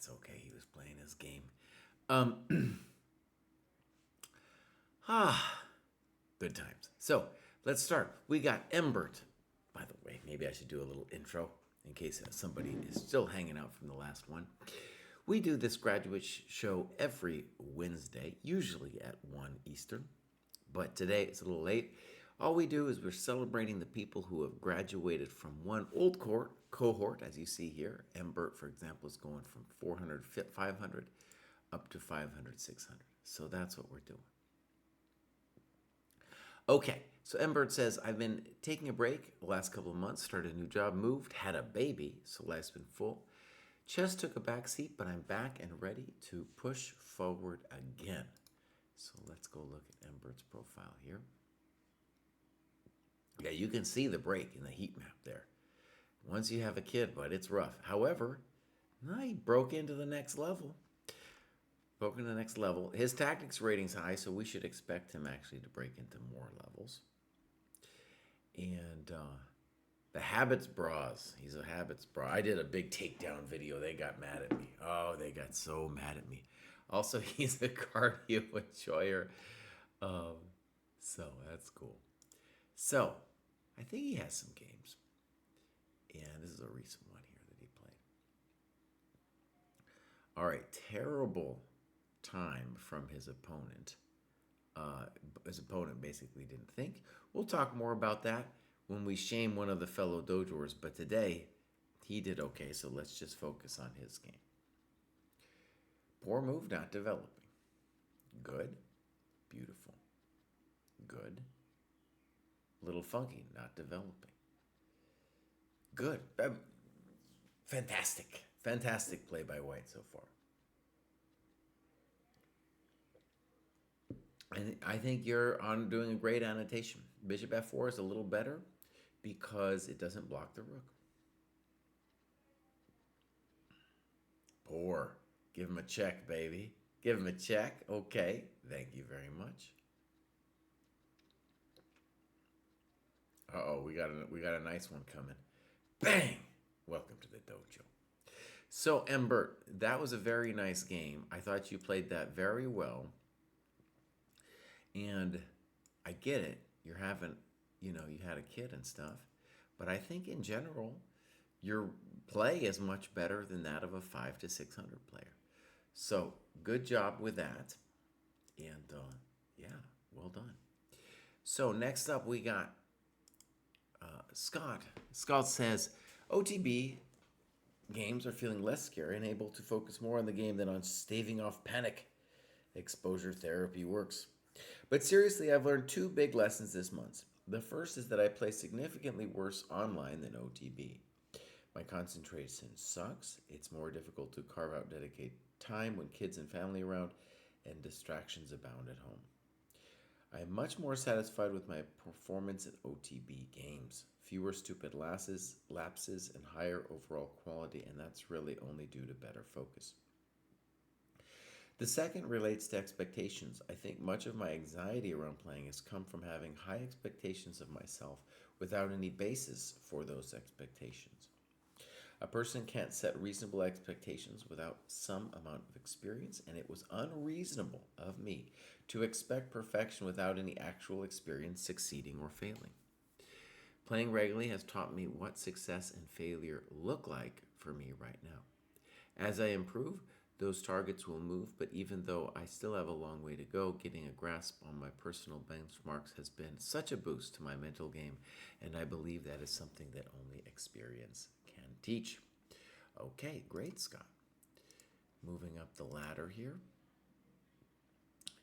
That's okay. He was playing his game. Um, good times. So let's start. We got Embert. By the way, maybe I should do a little intro in case somebody is still hanging out from the last one. We do this graduate show every Wednesday, usually at 1 Eastern. But today it's a little late. All we do is we're celebrating the people who have graduated from one old cohort, as you see here. Embert, for example, is going from 400, 500 up to 500, 600. So that's what we're doing. Okay, so Embert says, I've been taking a break the last couple of months, started a new job, moved, had a baby, so life's been full. Chess took a back seat, but I'm back and ready to push forward again. So let's go look at Embert's profile here. Yeah, you can see the break in the heat map there. Once you have a kid, but it's rough. However, he broke into the next level. His tactics rating's high, so we should expect him actually to break into more levels. And the Habits Bras. He's a Habits Bra. I did a big takedown video. They got mad at me. Oh, they got so mad at me. Also, he's a cardio enjoyer. So that's cool. So, I think he has some games. And this is a recent one here that he played. All right, terrible time from his opponent. His opponent basically didn't think. We'll talk more about that when we shame one of the fellow dojoers, but today he did okay, so let's just focus on his game. Poor move, not developing. Good. Beautiful. Good. Little funky, not developing. Good. Fantastic. Fantastic play by White so far. And I think you're on doing a great annotation. Bishop f4 is a little better because it doesn't block the rook. Poor. Give him a check, baby. Give him a check. Okay. Thank you very much. Uh-oh, we got a nice one coming. Bang! Welcome to the dojo. So, Embert, that was a very nice game. I thought you played that very well. And I get it. You're having, you had a kid and stuff. But I think in general, your play is much better than that of a 5 to 600 player. So, good job with that. And, yeah, well done. So, next up, we got Scott. Scott says, OTB games are feeling less scary and able to focus more on the game than on staving off panic. Exposure therapy works. But seriously, I've learned 2 big lessons this month. The first is that I play significantly worse online than OTB. My concentration sucks. It's more difficult to carve out dedicated time when kids and family around and distractions abound at home. I am much more satisfied with my performance in OTB games. Fewer stupid lapses, and higher overall quality, and that's really only due to better focus. The second relates to expectations. I think much of my anxiety around playing has come from having high expectations of myself without any basis for those expectations. A person can't set reasonable expectations without some amount of experience, and it was unreasonable of me to expect perfection without any actual experience succeeding or failing. Playing regularly has taught me what success and failure look like for me right now. As I improve, those targets will move, but even though I still have a long way to go, getting a grasp on my personal benchmarks has been such a boost to my mental game, and I believe that is something that only experience can teach. Okay, great, Scott. Moving up the ladder here.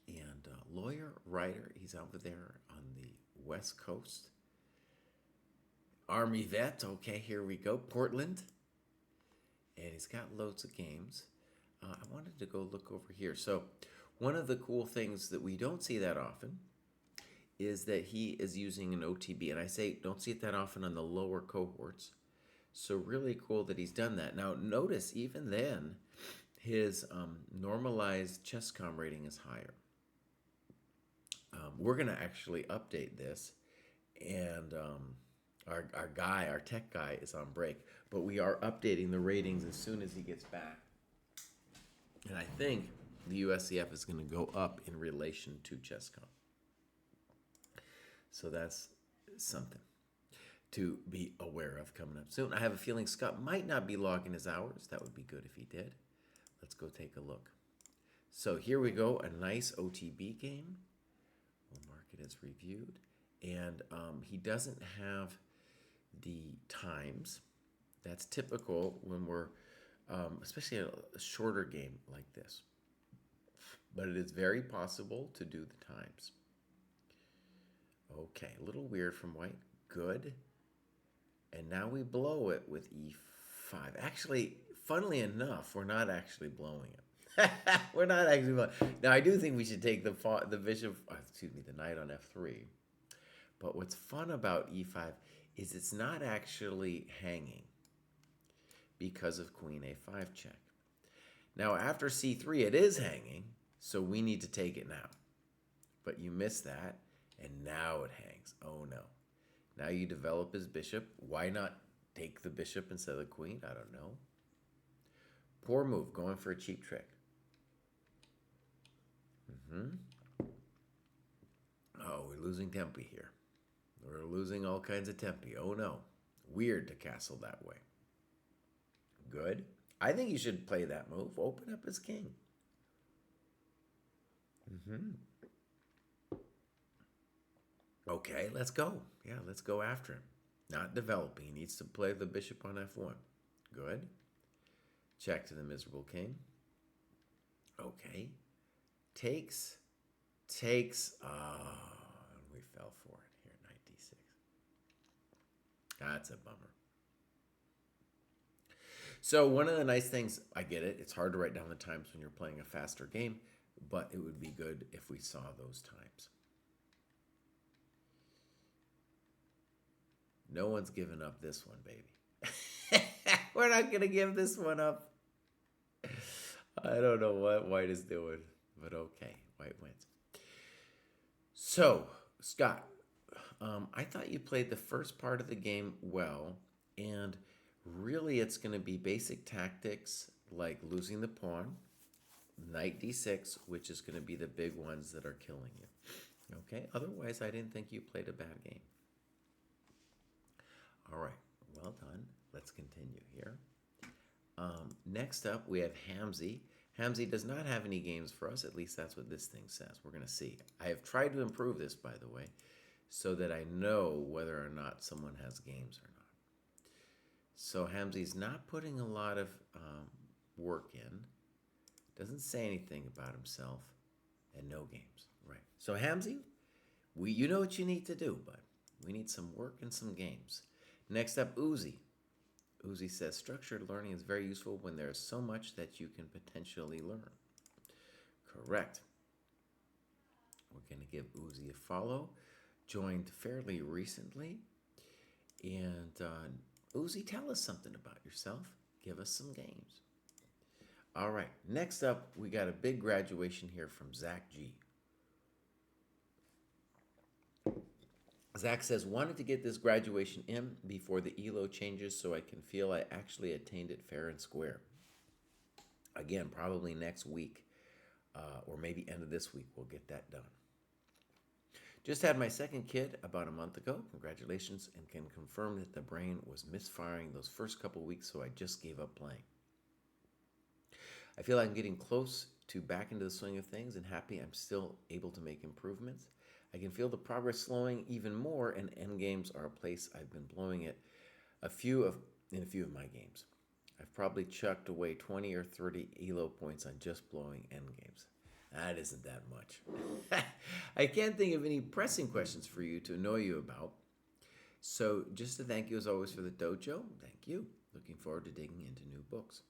And lawyer, writer, he's over there on the West Coast. Army vet, okay, here we go. Portland. And he's got loads of games. I wanted to go look over here. So one of the cool things that we don't see that often is that he is using an OTB. And I say don't see it that often on the lower cohorts. So really cool that he's done that. Now notice even then his normalized ChessCom rating is higher. We're going to actually update this. And our tech guy is on break. But we are updating the ratings as soon as he gets back. And I think the USCF is going to go up in relation to ChessCom. So that's something to be aware of coming up soon. I have a feeling Scott might not be logging his hours. That would be good if he did. Let's go take a look. So here we go, a nice OTB game. We'll mark it as reviewed. And he doesn't have the times. That's typical when we're, especially a shorter game like this. But it is very possible to do the times. Okay, a little weird from white. Good. And now we blow it with e5. Actually, funnily enough, we're not actually blowing it. We're not actually blowing. Now, I do think we should take the bishop, the knight on f3. But what's fun about e5 is it's not actually hanging because of queen a5 check. Now, after c3, it is hanging, so we need to take it now. But you miss that, and now it hangs. Oh, no. Now you develop his bishop. Why not take the bishop instead of the queen? I don't know. Poor move, going for a cheap trick. Oh, we're losing tempi here. We're losing all kinds of tempi. Oh, no. Weird to castle that way. Good. I think you should play that move. Open up his king. Okay, let's go. Yeah, let's go after him. Not developing. He needs to play the bishop on f1. Good. Check to the miserable king. Okay. Takes. Oh, we fell for it here. Knight d6. That's a bummer. So one of the nice things, I get it. It's hard to write down the times when you're playing a faster game, but it would be good if we saw those times. No one's giving up this one, baby. We're not going to give this one up. I don't know what white is doing, but okay. White wins. So, Scott, I thought you played the first part of the game well, and really it's going to be basic tactics like losing the pawn, knight d6, which is going to be the big ones that are killing you. Okay? Otherwise, I didn't think you played a bad game. All right, well done. Let's continue here. Next up, we have Hamzy. Hamzy does not have any games for us. At least that's what this thing says. We're going to see. I have tried to improve this, by the way, so that I know whether or not someone has games or not. So Hamzy's not putting a lot of work in. Doesn't say anything about himself, and no games. Right. So Hamzy, you know what you need to do, bud. We need some work and some games. Next up, Uzi. Uzi says, structured learning is very useful when there is so much that you can potentially learn. Correct. We're going to give Uzi a follow. Joined fairly recently. And Uzi, tell us something about yourself. Give us some games. All right. Next up, we got a big graduation here from Zach G. Zach says, wanted to get this graduation in before the ELO changes so I can feel I actually attained it fair and square. Again, probably next week or maybe end of this week, we'll get that done. Just had my second kid about a month ago. Congratulations, and can confirm that the brain was misfiring those first couple weeks, so I just gave up playing. I feel I'm getting close to back into the swing of things and happy I'm still able to make improvements. I can feel the progress slowing even more, and endgames are a place I've been blowing it in a few of my games. I've probably chucked away 20 or 30 ELO points on just blowing endgames. That isn't that much. I can't think of any pressing questions for you to annoy you about. So just to thank you as always for the dojo, thank you. Looking forward to digging into new books.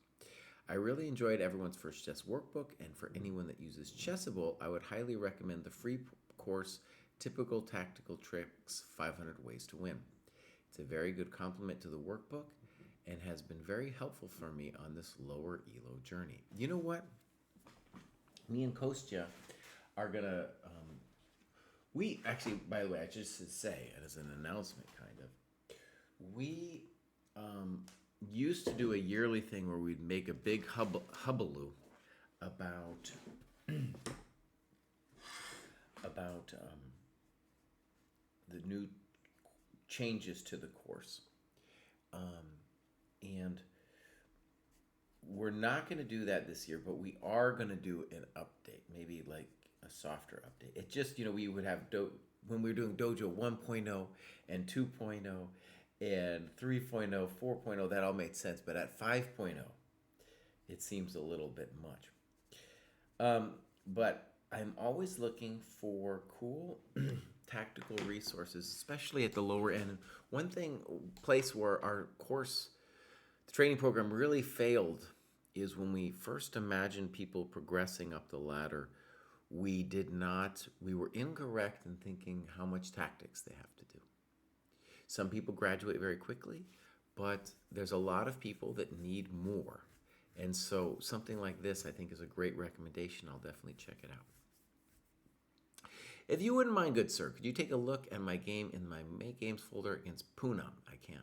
I really enjoyed everyone's first chess workbook, and for anyone that uses Chessable, I would highly recommend the free course, Typical Tactical Tricks, 500 Ways to Win. It's a very good complement to the workbook and has been very helpful for me on this lower ELO journey. You know what? Me and Kostya are going to... we actually, by the way, I just should say, as an announcement kind of, we used to do a yearly thing where we'd make a big hubbaloo about about the new changes to the course, and we're not going to do that this year, but we are going to do an update, maybe like a softer update. It just, we would have when we were doing Dojo 1.0 and 2.0 and 3.0, 4.0, that all made sense. But at 5.0, it seems a little bit much. But I'm always looking for cool tactical resources, especially at the lower end. One place where our course, the training program really failed is when we first imagined people progressing up the ladder, we were incorrect in thinking how much tactics they have to do. Some people graduate very quickly, but there's a lot of people that need more. And so something like this, I think, is a great recommendation. I'll definitely check it out. If you wouldn't mind, good sir, could you take a look at my game in my Make Games folder against Poonam? I can't.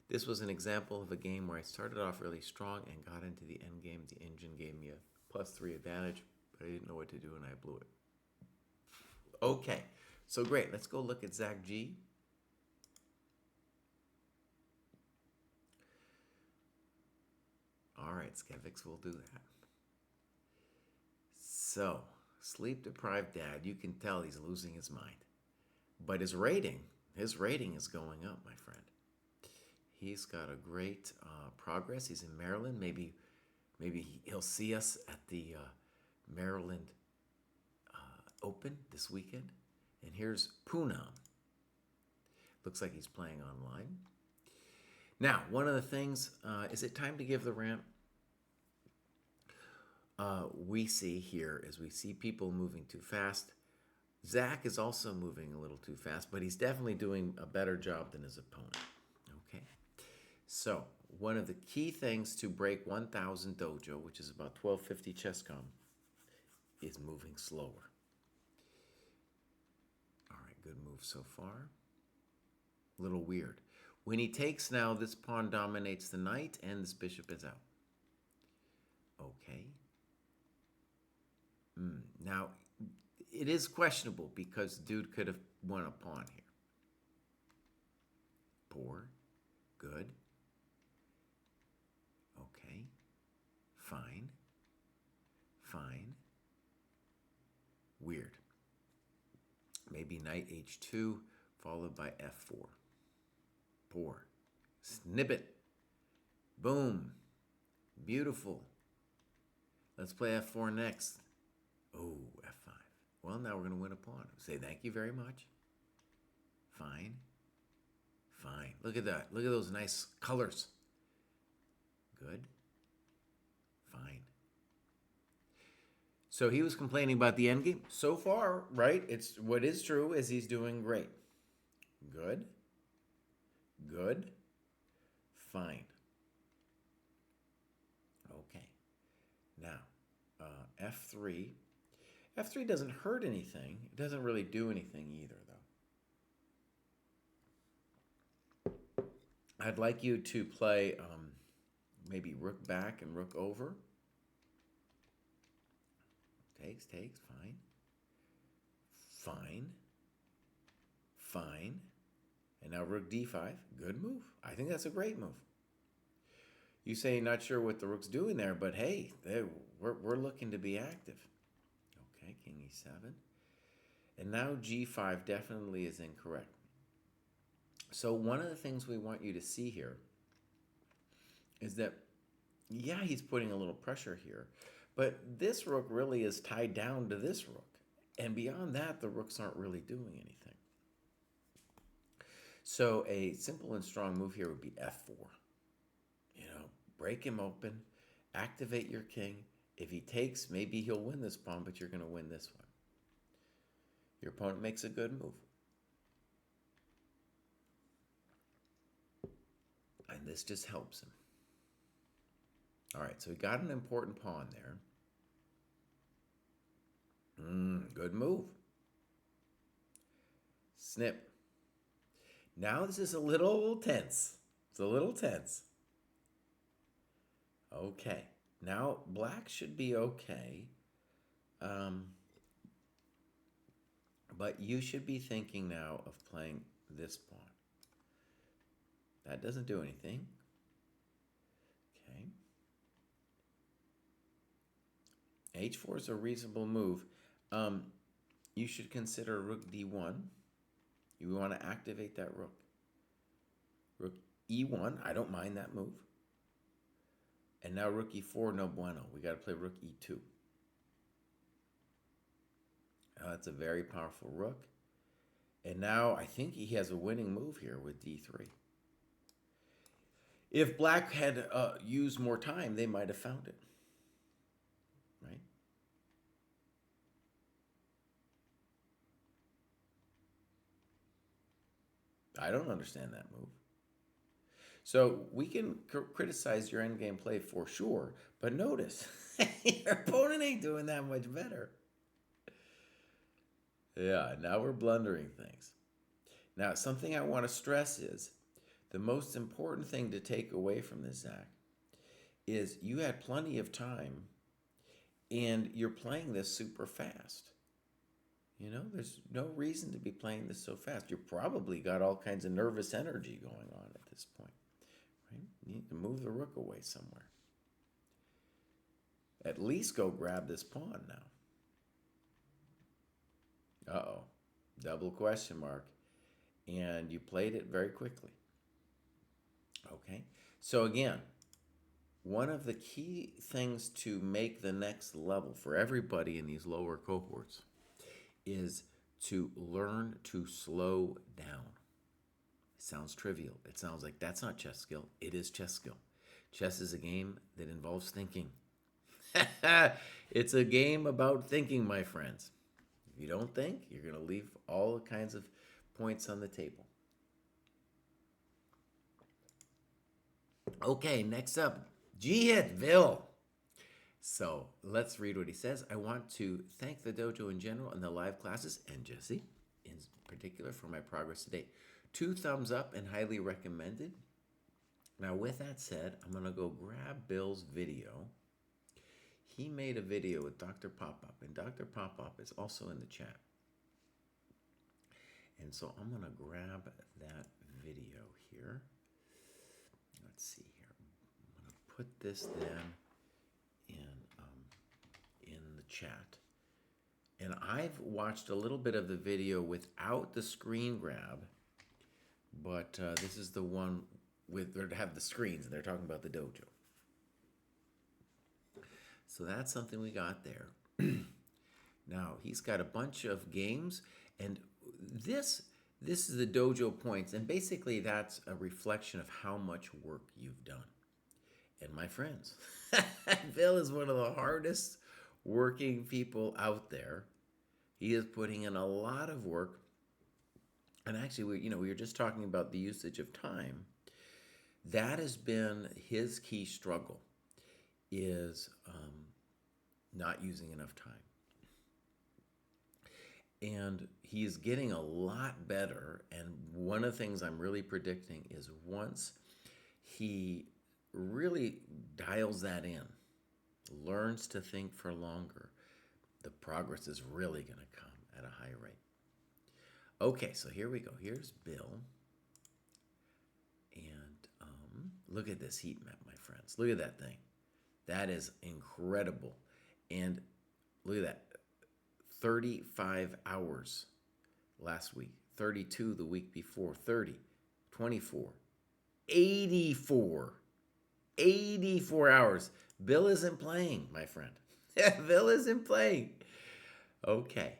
This was an example of a game where I started off really strong and got into the end game. The engine gave me a +3 advantage, but I didn't know what to do and I blew it. Okay, so great. Let's go look at Zach G. All right, Skevix will do that. So, sleep-deprived dad, you can tell he's losing his mind. But his rating is going up, my friend. He's got a great progress. He's in Maryland. Maybe he'll see us at the Maryland Open this weekend. And here's Poonam. Looks like he's playing online. Now, one of the things, is it time to give the rant? We see here as we see people moving too fast. Zach is also moving a little too fast, but he's definitely doing a better job than his opponent. Okay, so one of the key things to break 1,000 Dojo, which is about 1250 ChessCom, is moving slower. All right, good move so far. A little weird. When he takes now, this pawn dominates the knight and this bishop is out. Okay. Now, it is questionable because dude could have won a pawn here. Poor. Good. Okay. Fine. Fine. Weird. Maybe knight h2 followed by f4. Poor. Snip it. Boom. Beautiful. Let's play f4 next. Oh, f5. Well, now we're going to win a pawn. Say thank you very much. Fine. Fine. Look at that. Look at those nice colors. Good. Fine. So he was complaining about the endgame. So far, right? It's what is true is he's doing great. Good. Good. Fine. Okay. Now, f3. f3 doesn't hurt anything. It doesn't really do anything either, though. I'd like you to play maybe rook back and rook over. Takes, fine. Fine. Fine. And now rook d5. Good move. I think that's a great move. You say not sure what the rook's doing there, but hey, we're looking to be active. Okay, king e7. And now g5 definitely is incorrect. So one of the things we want you to see here is that, yeah, he's putting a little pressure here, but this rook really is tied down to this rook. And beyond that, the rooks aren't really doing anything. So a simple and strong move here would be f4. Break him open, activate your king. If he takes, maybe he'll win this pawn, but you're going to win this one. Your opponent makes a good move. And this just helps him. All right, so he got an important pawn there. Good move. Snip. Now this is a little tense. It's a little tense. Okay. Now, black should be okay. Um, but you should be thinking now of playing this pawn. That doesn't do anything. Okay. H4 is a reasonable move. You should consider rook d1. You want to activate that rook. Rook e1, I don't mind that move. And now rook e4, no bueno. We got to play rook e2. That's a very powerful rook. And now I think he has a winning move here with d3. If black had used more time, they might have found it. Right? I don't understand that move. So we can criticize your endgame play for sure, but notice, your opponent ain't doing that much better. Yeah, now we're blundering things. Now, something I want to stress is the most important thing to take away from this, Zach, is you had plenty of time and you're playing this super fast. You know, there's no reason to be playing this so fast. You probably got all kinds of nervous energy going on at this point. Right? You need to move the rook away somewhere. At least go grab this pawn now. Uh-oh. Double question mark. And you played it very quickly. Okay. So again, one of the key things to make the next level for everybody in these lower cohorts is to learn to slow down. It sounds trivial. It sounds like that's not chess skill. It is chess skill. Chess is a game that involves thinking. It's a game about thinking, my friends. If you don't think, you're going to leave all kinds of points on the table. Okay, next up, G-Hit Bill. So let's read what he says. I want to thank the dojo in general and the live classes, and Jesse in particular, for my progress today. 2 thumbs up and highly recommended. Now, with that said, I'm going to go grab Bill's video. He made a video with Dr. Pop-Up, and Dr. Pop-Up is also in the chat. And so I'm going to grab that video here. Let's see here. I'm going to put this then in the chat. And I've watched a little bit of the video without the screen grab, but this is the one with they have the screens, and they're talking about the dojo. So that's something we got there. Now, he's got a bunch of games, and this is the dojo points, and basically that's a reflection of how much work you've done. And my friends, Bill is one of the hardest working people out there. He is putting in a lot of work. And actually, we were just talking about the usage of time. That has been his key struggle, is not using enough time. And he's getting a lot better. And one of the things I'm really predicting is once he really dials that in, learns to think for longer, the progress is really going to come at a high rate. Okay, so here we go. Here's Bill. And look at this heat map, my friends. Look at that thing. That is incredible. And look at that. 35 hours last week. 32 the week before. 30. 24. 84. 84 hours. Bill isn't playing, my friend. Bill isn't playing. Okay.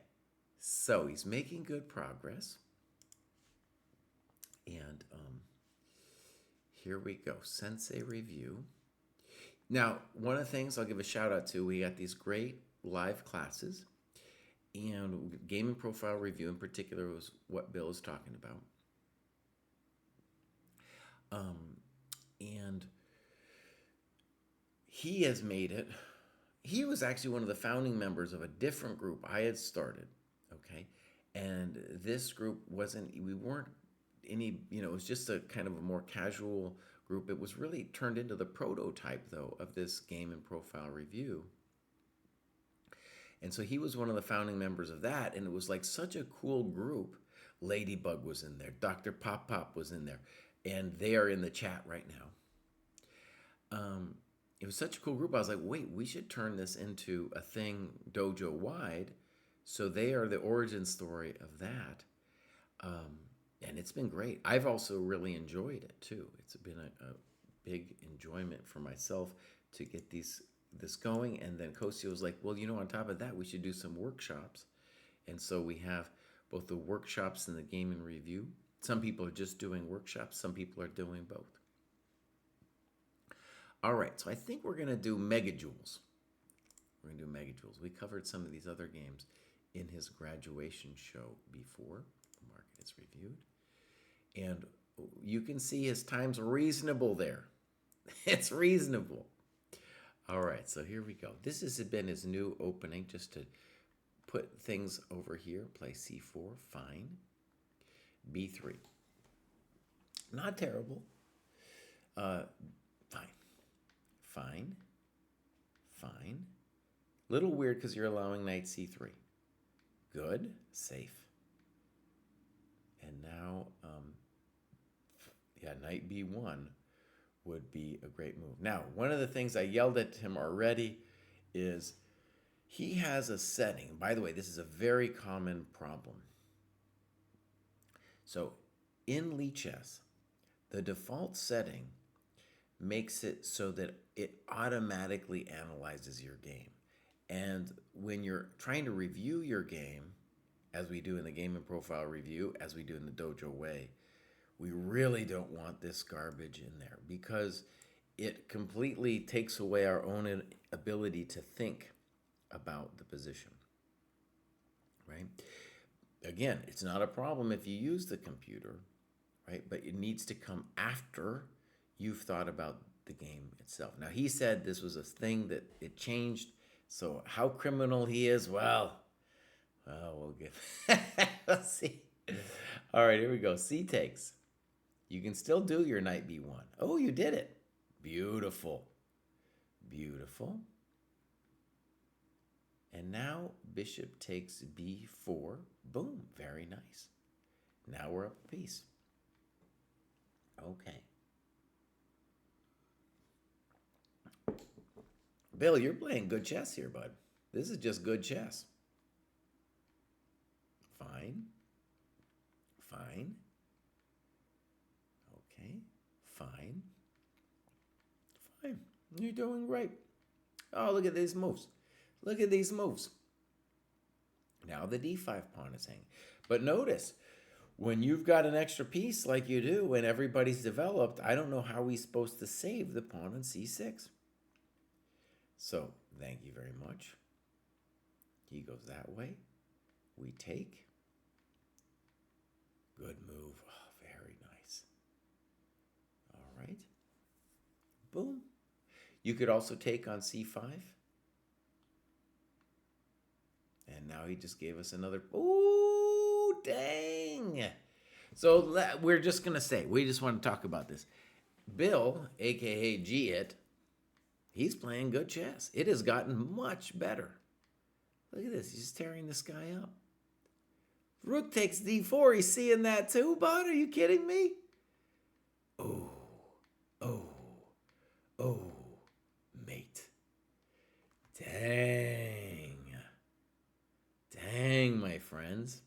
So he's making good progress. And here we go. Sensei review. Now, one of the things I'll give a shout out to, we got these great live classes. And gaming profile review in particular was what Bill is talking about. And he has made it. He was actually one of the founding members of a different group I had started. Okay. And this group we weren't any, it was just a kind of a more casual group. It was really turned into the prototype, though, of this game and profile review. And so he was one of the founding members of that, and it was like such a cool group. Ladybug was in there, Dr. Pop Pop was in there, and they are in the chat right now. It was such a cool group. I was like, wait, we should turn this into a thing dojo wide. So they are the origin story of that. And it's been great. I've also really enjoyed it too. It's been a big enjoyment for myself to get this going. And then Kostya was like, well, on top of that, we should do some workshops. And so we have both the workshops and the game and review. Some people are just doing workshops. Some people are doing both. All right, so I think we're going to do Mega Jewels. We're going to do Mega Jewels. We covered some of these other games in his graduation show before. Mark is reviewed. And you can see his time's reasonable there. It's reasonable. All right, so here we go. This has been his new opening, just to put things over here. Play c4, fine. b3. Not terrible. Fine. Fine. Fine. Little weird because you're allowing knight c3. Good. Safe. And now, knight b1 would be a great move. Now, one of the things I yelled at him already is he has a setting. By the way, this is a very common problem. So, in Lichess, the default setting makes it so that it automatically analyzes your game. And when you're trying to review your game, as we do in the game and profile review, as we do in the dojo way, we really don't want this garbage in there because it completely takes away our own ability to think about the position, right? Again, it's not a problem if you use the computer, right? But it needs to come after you've thought about the game itself. Now, he said this was a thing that it changed. So how criminal he is, well, we'll get, let's see. All right, here we go. C takes. You can still do your knight b1. Oh, you did it. Beautiful. Beautiful. And now bishop takes b4. Boom, very nice. Now we're up a piece. Okay. Bill, you're playing good chess here, bud. This is just good chess. Fine. Fine. Okay. Fine. Fine. You're doing great. Oh, look at these moves. Look at these moves. Now the d5 pawn is hanging. But notice, when you've got an extra piece like you do and everybody's developed, I don't know how he's supposed to save the pawn on c6. So, thank you very much. He goes that way. We take. Good move. Oh, very nice. All right. Boom. You could also take on c5. And now he just gave us another. Ooh, dang. So we're just going to say, we just want to talk about this. Bill, a.k.a. G-It, he's playing good chess. It has gotten much better. Look at this. He's tearing this guy up. Rook takes d4. He's seeing that too, bud. Are you kidding me? Oh, oh, oh, mate. Dang. Dang, my friends.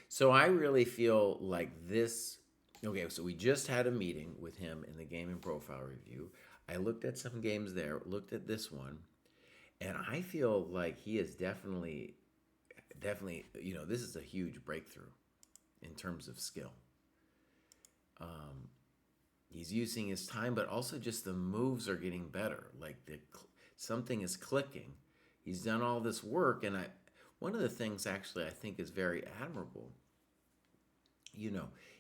So I really feel like this. Okay, so we just had a meeting with him in the game and profile review. I looked at some games there, looked at this one, and I feel like he is definitely, this is a huge breakthrough in terms of skill. He's using his time, but also just the moves are getting better. Like something is clicking. He's done all this work, and one of the things actually I think is very admirable,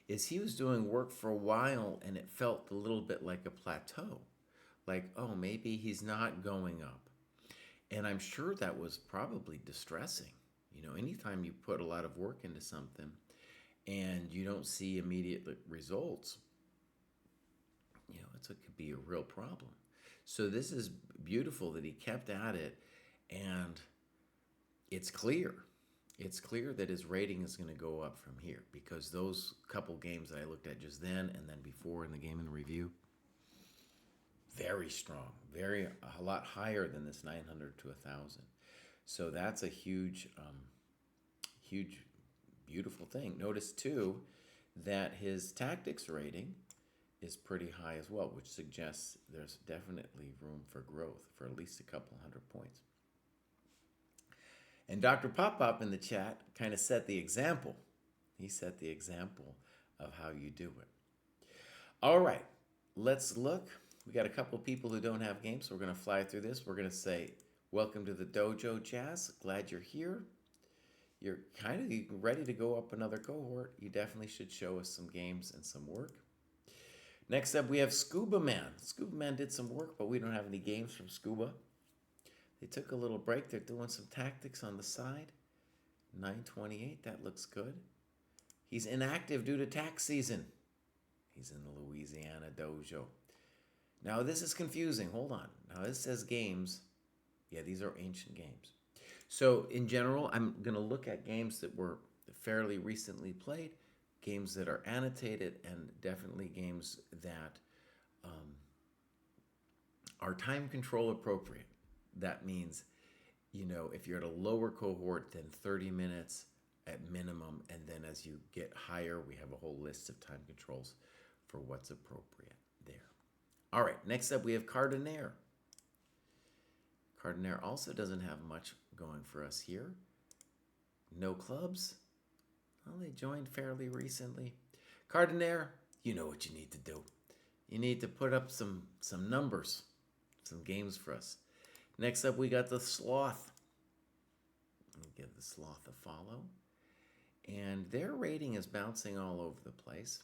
is he was doing work for a while, and it felt a little bit like a plateau. Like, oh, maybe he's not going up. And I'm sure that was probably distressing. Anytime you put a lot of work into something and you don't see immediate results, That's what could be a real problem. So this is beautiful that he kept at it, and it's clear. It's clear that his rating is going to go up from here because those couple games that I looked at just then and then before in the game in review, very strong, a lot higher than this 900 to 1,000. So that's a huge, huge, beautiful thing. Notice too that his tactics rating is pretty high as well, which suggests there's definitely room for growth for at least a couple hundred points. And Dr. Pop-Pop in the chat kind of set the example. He set the example of how you do it. All right, let's look. We got a couple people who don't have games, so we're going to fly through this. We're going to say, welcome to the dojo, Jazz. Glad you're here. You're kind of ready to go up another cohort. You definitely should show us some games and some work. Next up, we have Scuba Man. Scuba Man did some work, but we don't have any games from Scuba. They took a little break. They're doing some tactics on the side. 928, that looks good. He's inactive due to tax season. He's in the Louisiana dojo. Now, this is confusing. Hold on. Now, this says games. Yeah, these are ancient games. So, in general, I'm going to look at games that were fairly recently played, games that are annotated, and definitely games that are time control appropriate. That means, if you're at a lower cohort than 30 minutes at minimum, and then as you get higher, we have a whole list of time controls for what's appropriate there. All right, next up we have Cardinaire. Cardinaire also doesn't have much going for us here. No clubs. Well, they joined fairly recently. Cardinaire, you know what you need to do. You need to put up some numbers, some games for us. Next up, we got the Sloth. Let me give the Sloth a follow. And their rating is bouncing all over the place.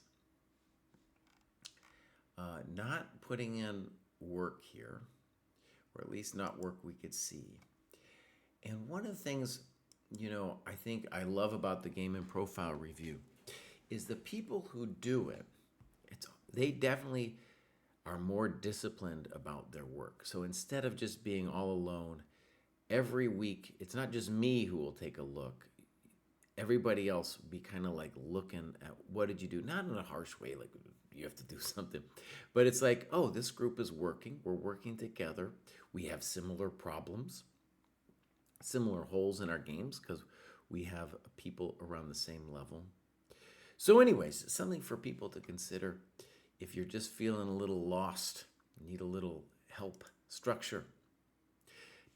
Not putting in work here, or at least not work we could see. And one of the things, I think I love about the Game and Profile review is the people who do it, they definitely are more disciplined about their work. So instead of just being all alone, every week, it's not just me who will take a look. Everybody else will be kind of like looking at what did you do? Not in a harsh way, like you have to do something. But it's like, oh, this group is working. We're working together. We have similar problems, similar holes in our games because we have people around the same level. So anyways, something for people to consider if you're just feeling a little lost, need a little help, structure.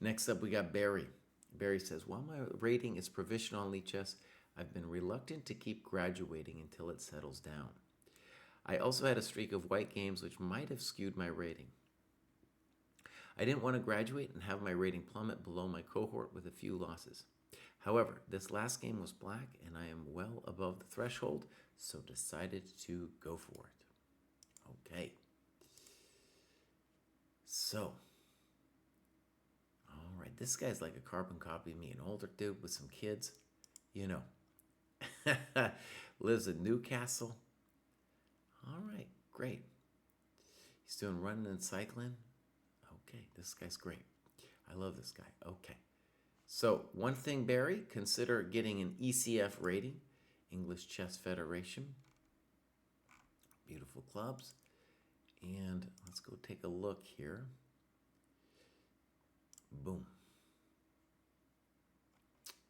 Next up, we got Barry. Barry says, while my rating is provisional on Lichess, I've been reluctant to keep graduating until it settles down. I also had a streak of white games which might have skewed my rating. I didn't want to graduate and have my rating plummet below my cohort with a few losses. However, this last game was black and I am well above the threshold, so decided to go for it. Okay. So, all right, this guy's like a carbon copy of me, an older dude with some kids, lives in Newcastle. All right, great. He's doing running and cycling. Okay, this guy's great. I love this guy. Okay. So, one thing, Barry, consider getting an ECF rating, English Chess Federation. Beautiful clubs. And let's go take a look here. Boom.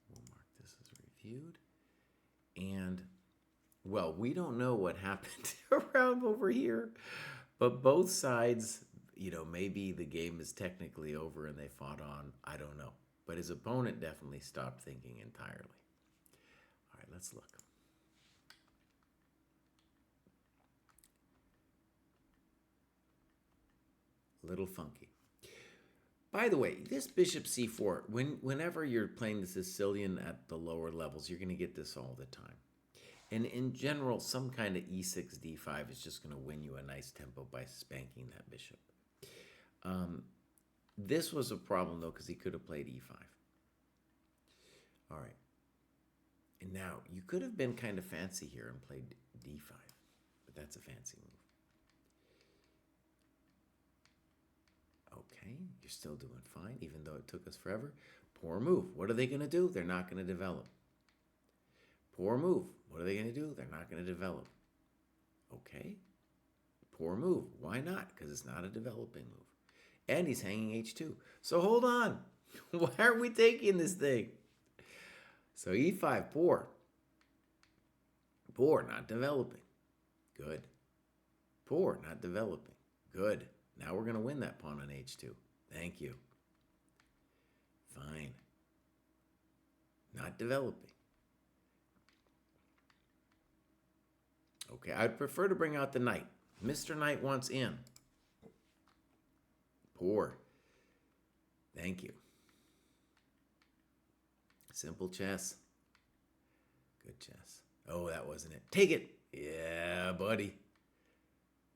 We'll mark this as reviewed. And, well, we don't know what happened around over here, but both sides, maybe the game is technically over and they fought on. I don't know. But his opponent definitely stopped thinking entirely. All right, let's look. Little funky. By the way, this bishop c4, whenever you're playing the Sicilian at the lower levels, you're going to get this all the time. And in general, some kind of e6, d5 is just going to win you a nice tempo by spanking that bishop. This was a problem, though, because he could have played e5. All right. And now, you could have been kind of fancy here and played d5, but that's a fancy move. Okay, you're still doing fine, even though it took us forever. Poor move. What are they going to do? They're not going to develop. Poor move. What are they going to do? They're not going to develop. Okay. Poor move. Why not? Because it's not a developing move. And he's hanging h2. So hold on. Why are we taking this thing? So e5, poor. Poor, not developing. Good. Poor, not developing. Good. Now we're going to win that pawn on h2. Thank you. Fine. Not developing. Okay, I'd prefer to bring out the knight. Mr. Knight wants in. Poor. Thank you. Simple chess. Good chess. Oh, that wasn't it. Take it. Yeah, buddy.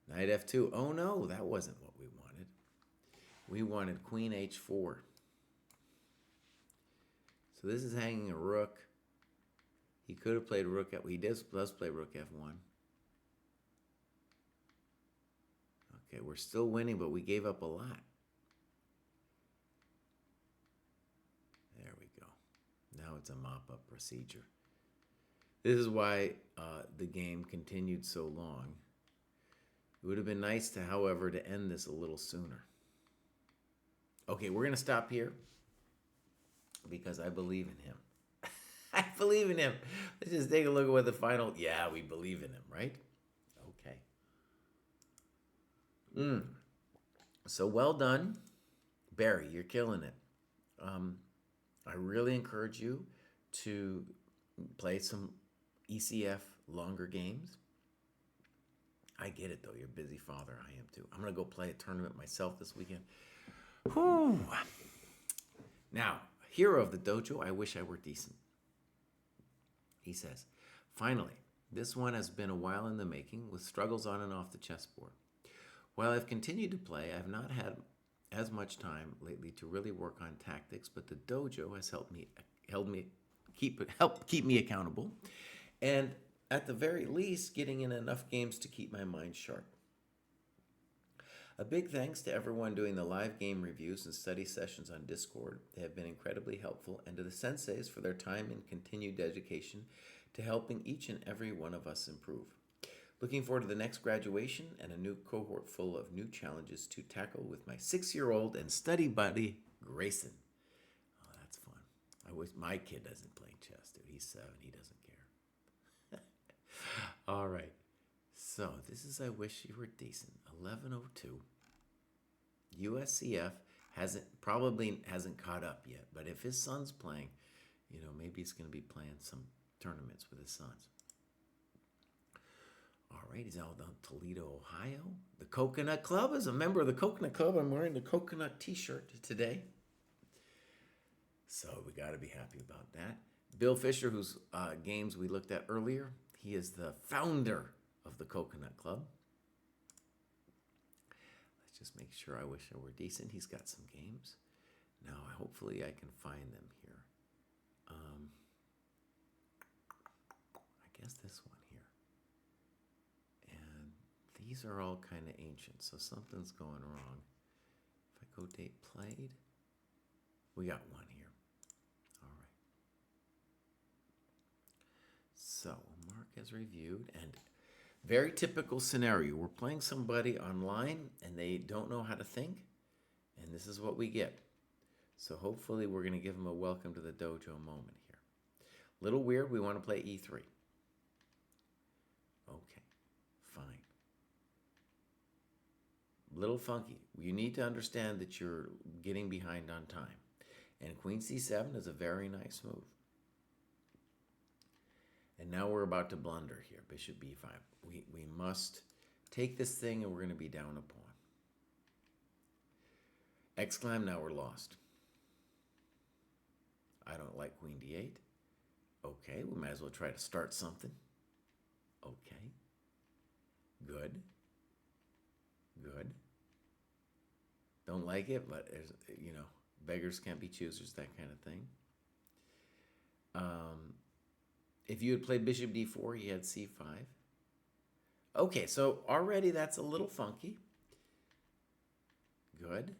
Knight f2. Oh, no, that wasn't what we wanted. We wanted queen h4. So this is hanging a rook. He could have played rook f. He does play rook f1. Okay, we're still winning, but we gave up a lot. There we go. Now it's a mop-up procedure. This is why the game continued so long. It would have been nice to, however, to end this a little sooner. Okay, we're going to stop here because I believe in him. I believe in him. Let's just take a look at what the final... Yeah, we believe in him, right? Okay. So well done. Barry, you're killing it. I really encourage you to play some ECF longer games. I get it, though. You're a busy father. I am, too. I'm going to go play a tournament myself this weekend. Whew. Now, hero of the dojo, I wish I were decent. He says, finally, this one has been a while in the making with struggles on and off the chessboard. While I've continued to play, I've not had as much time lately to really work on tactics, but the dojo has helped keep me accountable, and at the very least, getting in enough games to keep my mind sharp. A big thanks to everyone doing the live game reviews and study sessions on Discord. They have been incredibly helpful, and to the senseis for their time and continued dedication to helping each and every one of us improve. Looking forward to the next graduation and a new cohort full of new challenges to tackle with my 6-year-old and study buddy, Grayson. Oh, that's fun. I wish my kid doesn't play chess, dude. He's 7. He doesn't care. All right. So this is I wish you were decent. 11:02. USCF probably hasn't caught up yet, but if his son's playing, maybe he's going to be playing some tournaments with his sons. All right, he's out in Toledo, Ohio. The Coconut Club is a member of the Coconut Club. I'm wearing the Coconut t-shirt today. So we got to be happy about that. Bill Fisher, whose games we looked at earlier, he is the founder of the Coconut Club. Let's just make sure I wish I were decent. He's got some games. Now, hopefully I can find them here. I guess this one here. And these are all kind of ancient, so something's going wrong. If I go date played, we got one here. All right. So, Mark has reviewed, and very typical scenario. We're playing somebody online, and they don't know how to think, and this is what we get. So hopefully we're going to give them a welcome to the dojo moment here. Little weird, we want to play e3. Okay, fine. Little funky. You need to understand that you're getting behind on time. And queen c7 is a very nice move. And now we're about to blunder here, bishop b5. We must take this thing and we're going to be down a pawn. Exclam, now we're lost. I don't like queen d8. Okay, we might as well try to start something. Okay. Good. Good. Don't like it, but there's, beggars can't be choosers, that kind of thing. If you had played bishop d4, he had c5. Okay, so already that's a little funky. Good.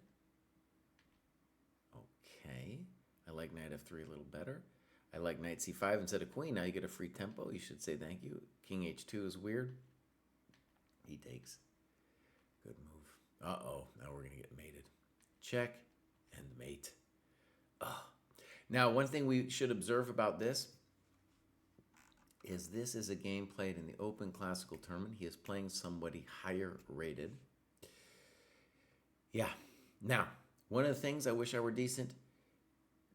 knight f3 a little better. I like knight c5 instead of queen. Now you get a free tempo. You should say thank you. King h2 is weird. He takes. Good move. Uh-oh. Now we're going to get mated. Check and mate. Ugh. Now, one thing we should observe about this is a game played in the Open Classical Tournament. He is playing somebody higher rated. Yeah. Now, one of the things I wish I were decent,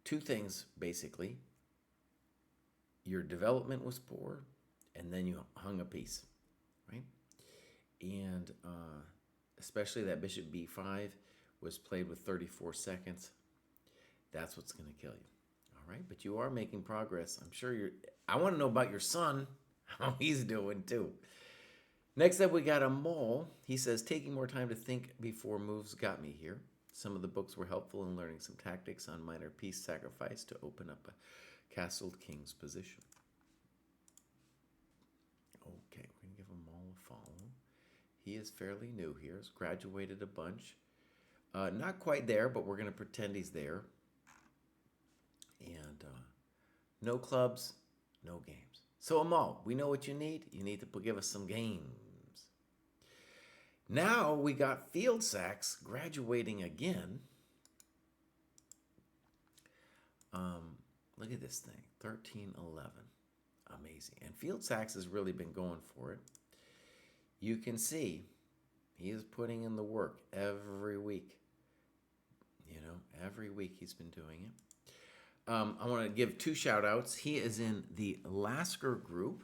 two things, basically. Your development was poor, and then you hung a piece, right? And especially that bishop b5 was played with 34 seconds. That's what's going to kill you. All right, but you are making progress. I'm sure you're... I want to know about your son, how he's doing too. Next up, we got a mole. He says, taking more time to think before moves got me here. Some of the books were helpful in learning some tactics on minor piece sacrifice to open up a castled king's position. Okay, we're going to give a mole a follow. He is fairly new here. He's graduated a bunch. Not quite there, but we're going to pretend he's there. And no clubs, no games. So Amal, we know what you need. You need to give us some games. Now we got Field Sacks graduating again. Look at this thing, 13-11. Amazing. And Field Sacks has really been going for it. You can see he is putting in the work every week. You know, every week he's been doing it. I want to give two shout outs. He is in the Lasker group,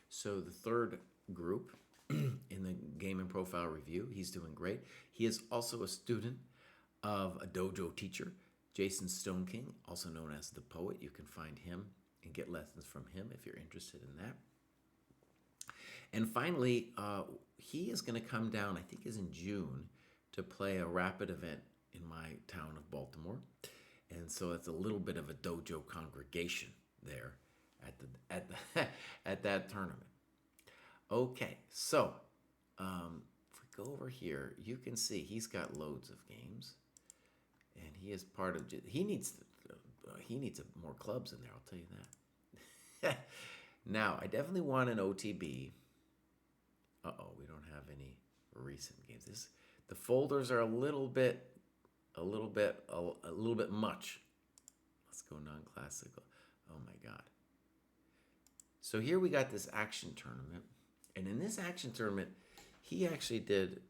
so the third group in the Game and Profile Review. He's doing great. He is also a student of a dojo teacher, Jason Stone King, also known as the Poet. You can find him and get lessons from him if you're interested in that. And finally, he is going to come down, I think is in June, to play a rapid event in my town of Baltimore. And so it's a little bit of a dojo congregation there at that tournament. Okay, so if we go over here, you can see he's got loads of games, and he is part of. He needs more clubs in there. I'll tell you that. Now, I definitely want an OTB. We don't have any recent games. The folders are a little bit much. Let's go non-classical. Oh my God. So here we got this action tournament. And in this action tournament, he actually did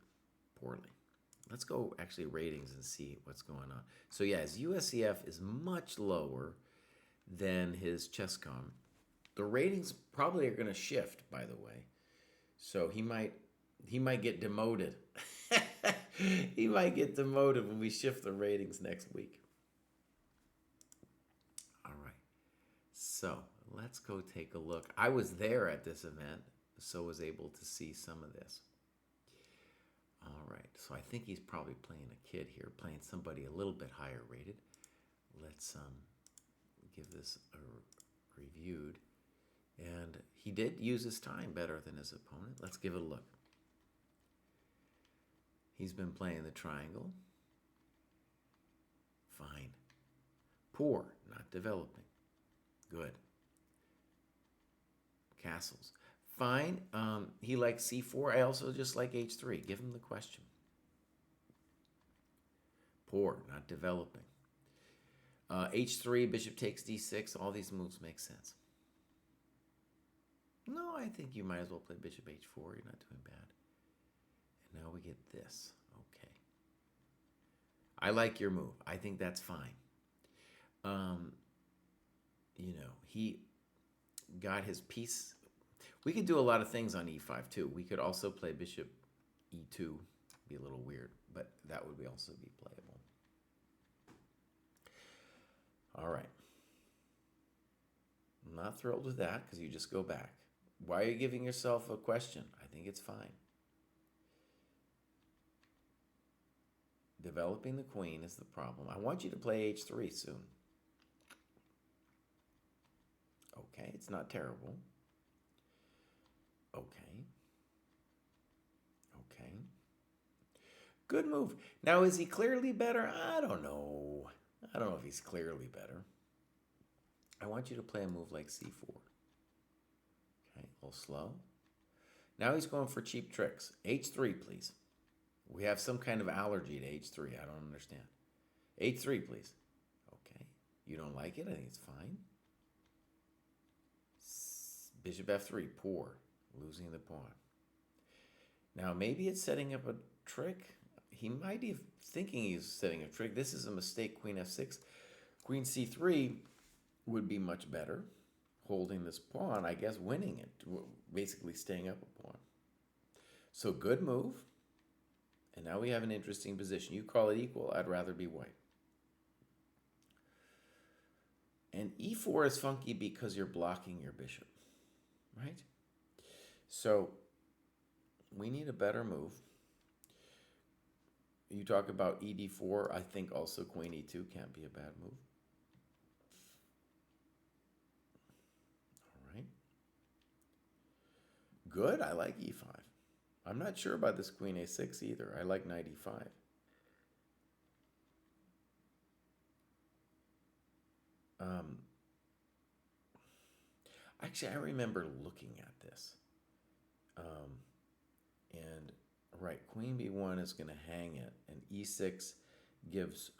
poorly. Let's go actually ratings and see what's going on. So yeah, his USCF is much lower than his ChessCom. The ratings probably are going to shift, by the way. So he might get demoted. He might get demoted when we shift the ratings next week. All right. So let's go take a look. I was there at this event, so was able to see some of this. All right. So I think he's probably playing a kid here, playing somebody a little bit higher rated. Let's give this a reviewed. And he did use his time better than his opponent. Let's give it a look. He's been playing the triangle. Fine. Poor, not developing. Good. Castles. Fine. He likes c4. I also just like h3. Give him the question. Poor, not developing. h3, bishop takes d6. All these moves make sense. No, I think you might as well play bishop h4. You're not doing bad. And now we get this. Okay. I like your move. I think that's fine. He got his piece. We could do a lot of things on e5 too. We could also play bishop e2. Be a little weird, but that would also be playable. All right. I'm not thrilled with that because you just go back. Why are you giving yourself a question? I think it's fine. Developing the queen is the problem. I want you to play h3 soon. Okay, it's not terrible. Okay. Okay. Good move. Now, is he clearly better? I don't know. I don't know if he's clearly better. I want you to play a move like c4. Okay, a little slow. Now he's going for cheap tricks. h3, please. We have some kind of allergy to h3. I don't understand. h3, please. Okay. You don't like it? I think it's fine. Bishop f3, poor. Losing the pawn. Now, maybe it's setting up a trick. He might be thinking he's setting a trick. This is a mistake, queen f6. Queen c3 would be much better. Holding this pawn, I guess winning it. Basically staying up a pawn. So good move. And now we have an interesting position. You call it equal. I'd rather be white. And e4 is funky because you're blocking your bishop. Right? So we need a better move. You talk about ed4. I think also queen e2 can't be a bad move. All right. Good. I like e5. I'm not sure about this queen a6 either. I like knight e5. Actually, I remember looking at this. And right, queen b1 is going to hang it, and e6 gives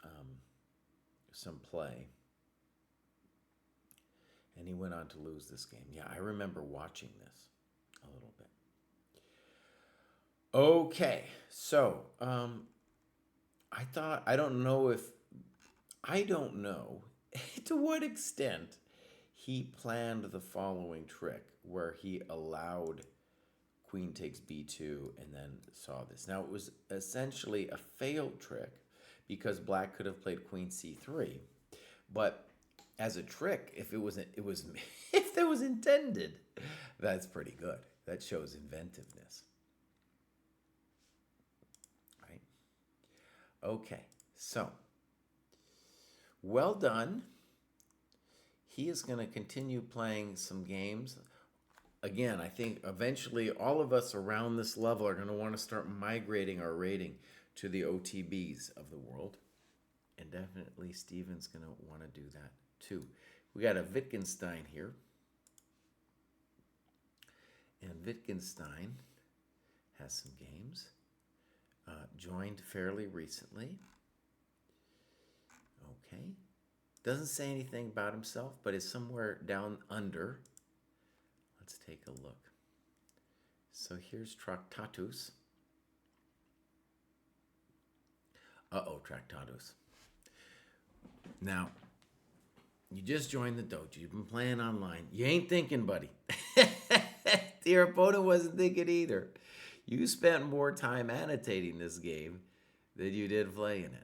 some play. And he went on to lose this game. Yeah, I remember watching this a little bit. Okay, so I don't know to what extent he planned the following trick where he allowed queen takes b2 and then saw this. Now, it was essentially a failed trick because black could have played queen c3, but as a trick, if that was intended, that's pretty good. That shows inventiveness. Right? Okay, so well done. He is going to continue playing some games. Again, I think eventually all of us around this level are going to want to start migrating our rating to the OTBs of the world. And definitely Steven's going to want to do that too. We got a Wittgenstein here. And Wittgenstein has some games. Joined fairly recently. Okay. Doesn't say anything about himself, but is somewhere down under. Let's take a look. So here's Tractatus. Tractatus. Now, you just joined the dojo. You've been playing online. You ain't thinking, buddy. Your opponent wasn't thinking either. You spent more time annotating this game than you did playing it.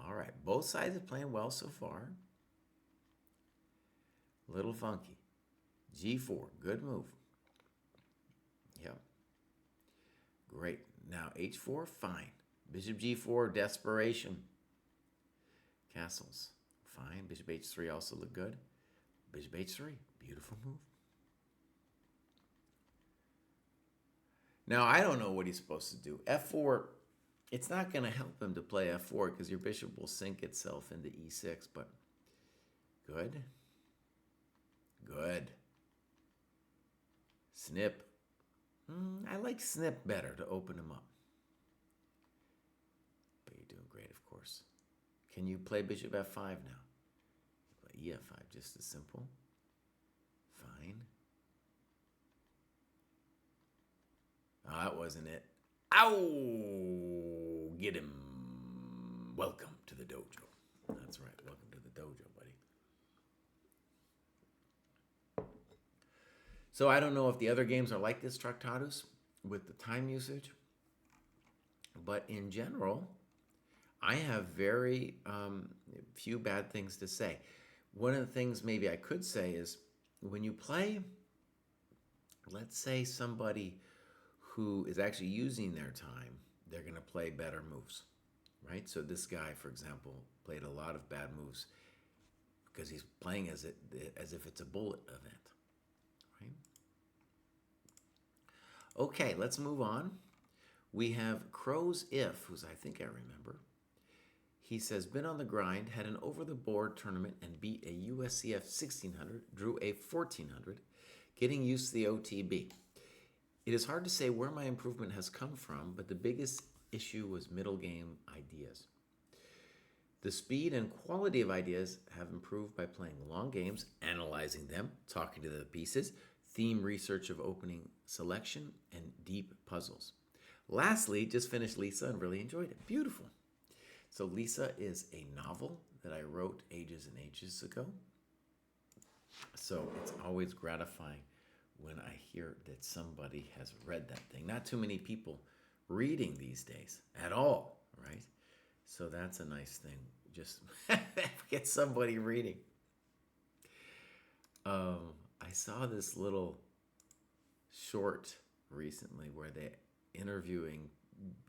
All right, both sides are playing well so far. Little funky. G4, good move. Yep. Great. Now H4, fine. Bishop G4, desperation. Castles, fine. Bishop H3 also look good. Bishop H3, beautiful move. Now, I don't know what he's supposed to do. F4, it's not going to help him to play F4 because your bishop will sink itself into E6, but good. Good. Snip. I like snip better to open him up. But you're doing great, of course. Can you play bishop F5 now? Play E5, just as simple. Fine. Oh, that wasn't it. Ow! Get him. Welcome to the dojo. That's right. Welcome to the dojo, buddy. So I don't know if the other games are like this, Tractatus, with the time usage. But in general, I have very few bad things to say. One of the things maybe I could say is when you play, let's say somebody who is actually using their time, they're going to play better moves, right? So this guy, for example, played a lot of bad moves because he's playing as if it's a bullet event, right? Okay, let's move on. We have Crow's If, who's I think I remember. He says, been on the grind, had an over-the-board tournament and beat a USCF 1600, drew a 1400, getting used to the OTB. It is hard to say where my improvement has come from, but the biggest issue was middle game ideas. The speed and quality of ideas have improved by playing long games, analyzing them, talking to the pieces, theme research of opening selection, and deep puzzles. Lastly, just finished Lisa and really enjoyed it. Beautiful. So Lisa is a novel that I wrote ages and ages ago. So it's always gratifying when I hear that somebody has read that thing. Not too many people reading these days at all, right? So that's a nice thing. Just get somebody reading. I saw this little short recently where they're interviewing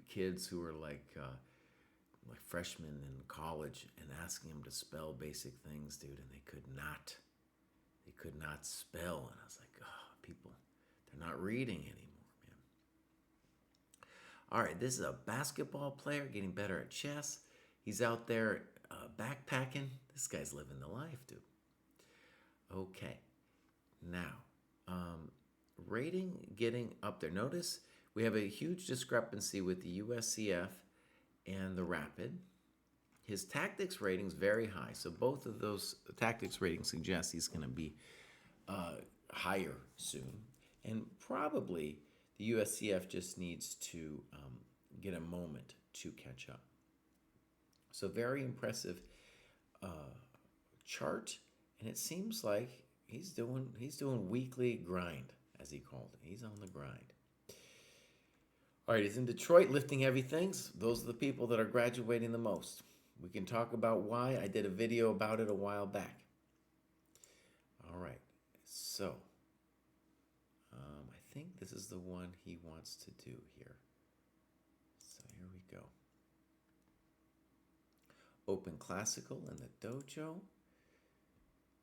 kids who are like freshmen in college and asking them to spell basic things, dude, and they could not spell. And I was like, oh, people, they're not reading anymore, man. All right, this is a basketball player getting better at chess. He's out there backpacking. This guy's living the life, dude. Okay, now, rating getting up there. Notice we have a huge discrepancy with the USCF and the Rapid. His tactics rating's very high, so both of those tactics ratings suggest he's going to be higher soon. And probably the USCF just needs to get a moment to catch up. So very impressive chart, and it seems like he's doing weekly grind, as he called it. He's on the grind. All right, he's in Detroit lifting heavy things. Those are the people that are graduating the most. We can talk about why. I did a video about it a while back. All right, so I think this is the one he wants to do here. So here we go. Open Classical in the Dojo.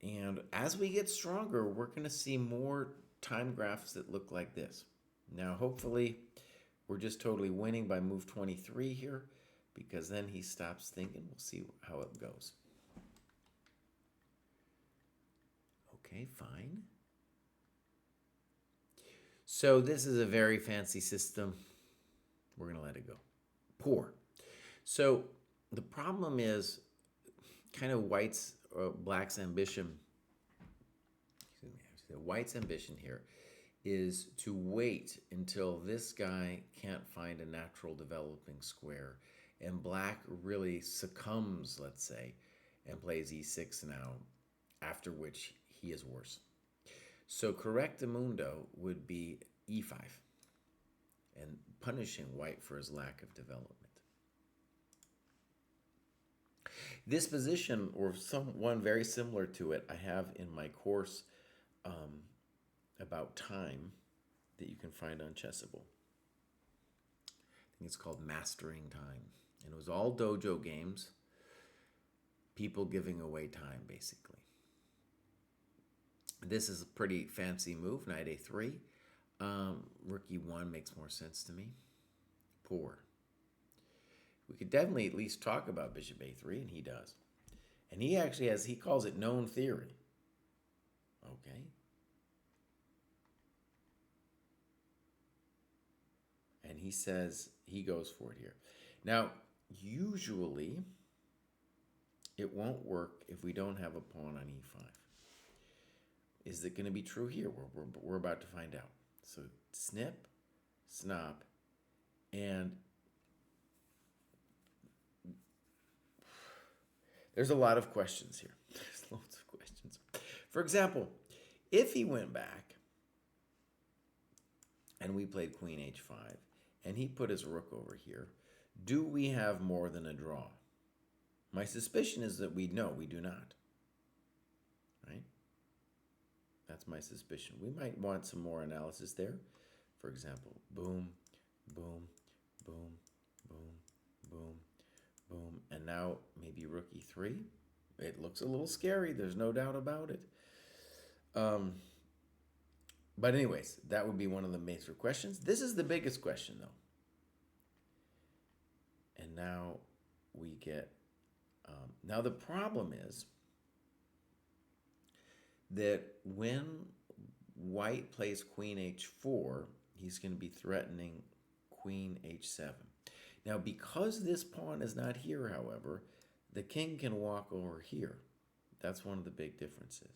And as we get stronger, we're going to see more time graphs that look like this. Now, hopefully, we're just totally winning by move 23 here, because then he stops thinking. We'll see how it goes. Okay, fine. So this is a very fancy system. We're going to let it go. Poor. So the problem is kind of Black's ambition. White's ambition here is to wait until this guy can't find a natural developing square and Black really succumbs, let's say, and plays e6 now, after which he is worse. So correctamundo would be e5 and punishing White for his lack of development. This position, or one very similar to it, I have in my course about time that you can find on Chessable. I think it's called Mastering Time. And it was all dojo games, people giving away time, basically. This is a pretty fancy move, knight a3. Rook e1 makes more sense to me. Poor. We could definitely at least talk about bishop a3, and he does. And he actually has, he calls it known theory. Okay. And he says he goes for it here. Now, usually it won't work if we don't have a pawn on e5. Is it going to be true here? We're about to find out. So snip, snop, and there's a lot of questions here. There's loads of questions. For example, if he went back and we played queen h5 and he put his rook over here, do we have more than a draw? My suspicion is that we do not. Right? That's my suspicion. We might want some more analysis there. For example, boom, boom, boom, boom, boom, boom. And now maybe rook e3. It looks a little scary. There's no doubt about it. But anyways, that would be one of the major questions. This is the biggest question, though. And now we get Now the problem is that when white plays queen h4, he's going to be threatening queen h7. Now, because this pawn is not here, however, the king can walk over here. That's one of the big differences.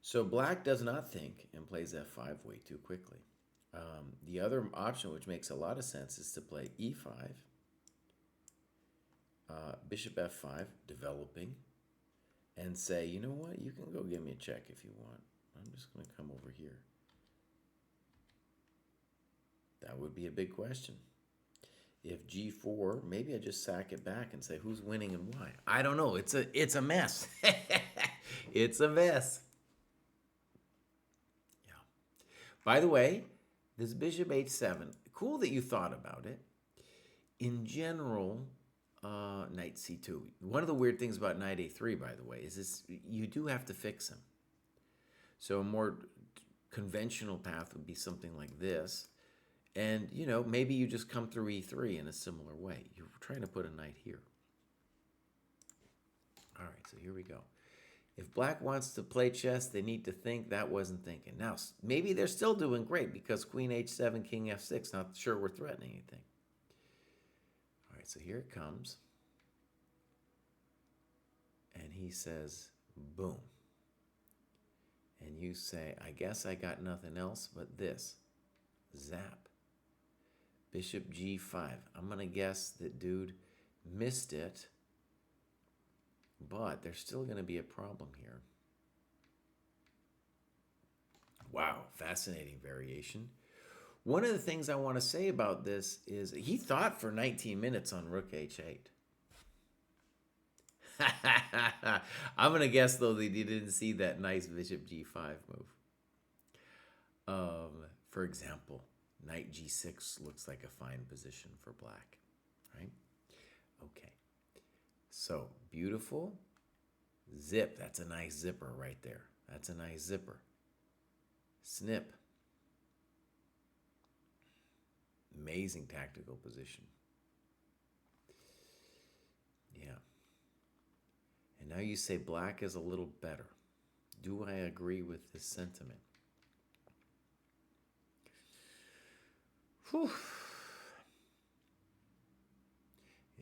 So black does not think and plays f5 way too quickly. The other option, which makes a lot of sense, is to play e5, bishop f5, developing, and say, you know what, you can go give me a check if you want. I'm just going to come over here. That would be a big question. If g4, maybe I just sack it back and say who's winning and why. I don't know. It's a mess. It's a mess. Yeah. By the way, this bishop h7, cool that you thought about it. In general, knight c2. One of the weird things about knight a3, by the way, is this: you do have to fix him. So a more conventional path would be something like this. And, you know, maybe you just come through e3 in a similar way. You're trying to put a knight here. All right, so here we go. If black wants to play chess, they need to think. That wasn't thinking. Now, maybe they're still doing great because queen h7, king f6, not sure we're threatening anything. All right, so here it comes. And he says, boom. And you say, I guess I got nothing else but this. Zap. Bishop g5. I'm going to guess that dude missed it, but there's still going to be a problem here. Wow, fascinating variation. One of the things I want to say about this is he thought for 19 minutes on rook h8. I'm going to guess, though, that he didn't see that nice bishop g5 move. For example, knight g6 looks like a fine position for black, right? Okay, so beautiful. Zip, that's a nice zipper right there. That's a nice zipper. Snip. Amazing tactical position. Yeah. And now you say black is a little better. Do I agree with this sentiment? Whew.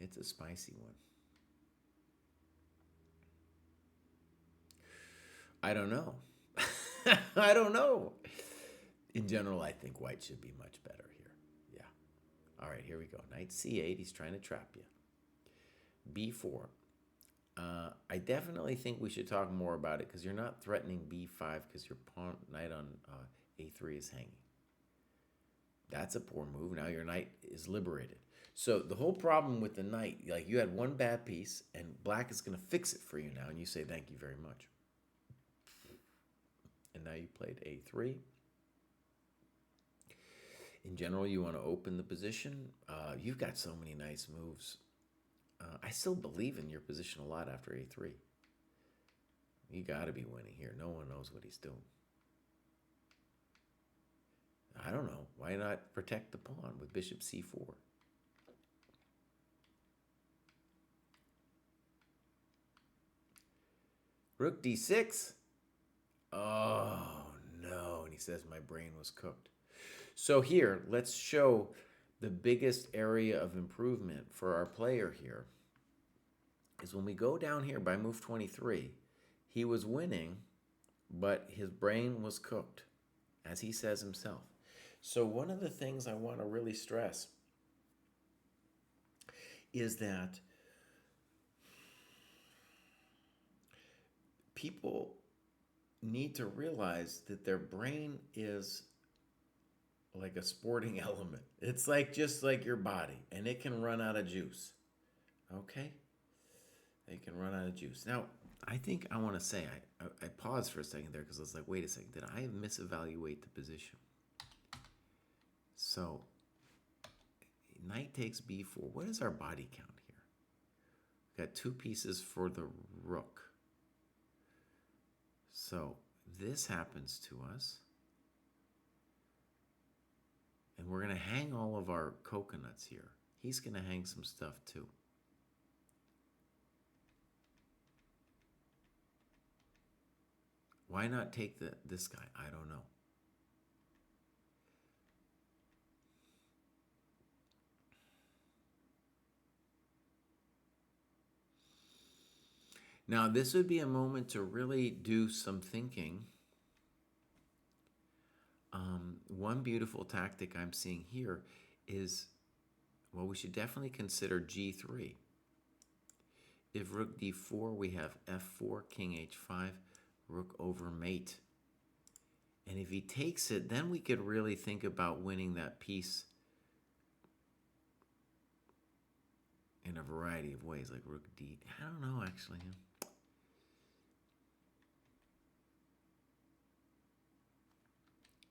It's a spicy one. I don't know. I don't know. In general, I think white should be much better here. Yeah. All right, here we go. Knight c8. He's trying to trap you. b4. I definitely think we should talk more about it because you're not threatening b5 because your pawn knight on a3 is hanging. That's a poor move. Now your knight is liberated. So the whole problem with the knight, like you had one bad piece and black is going to fix it for you now, and you say thank you very much. And now you played a3. In general, you want to open the position. You've got so many nice moves. I still believe in your position a lot after a3. You got to be winning here. No one knows what he's doing. I don't know. Why not protect the pawn with bishop c4? Rook d6. Oh, no. And he says my brain was cooked. So here, let's show the biggest area of improvement for our player here is when we go down here by move 23, he was winning, but his brain was cooked, as he says himself. So one of the things I want to really stress is that people need to realize that their brain is like a sporting element. It's like just like your body, and it can run out of juice. Okay? It can run out of juice. Now, I think I want to say, I paused for a second there because I was like, wait a second, did I misevaluate the position? So, knight takes b4. What is our body count here? We've got 2 pieces for the rook. So, this happens to us. And we're going to hang all of our coconuts here. He's going to hang some stuff too. Why not take this guy? I don't know. Now, this would be a moment to really do some thinking. One beautiful tactic I'm seeing here is, well, we should definitely consider g3. If rook d4, we have f4, king h5, rook over mate. And if he takes it, then we could really think about winning that piece in a variety of ways, like rook d. I don't know, actually.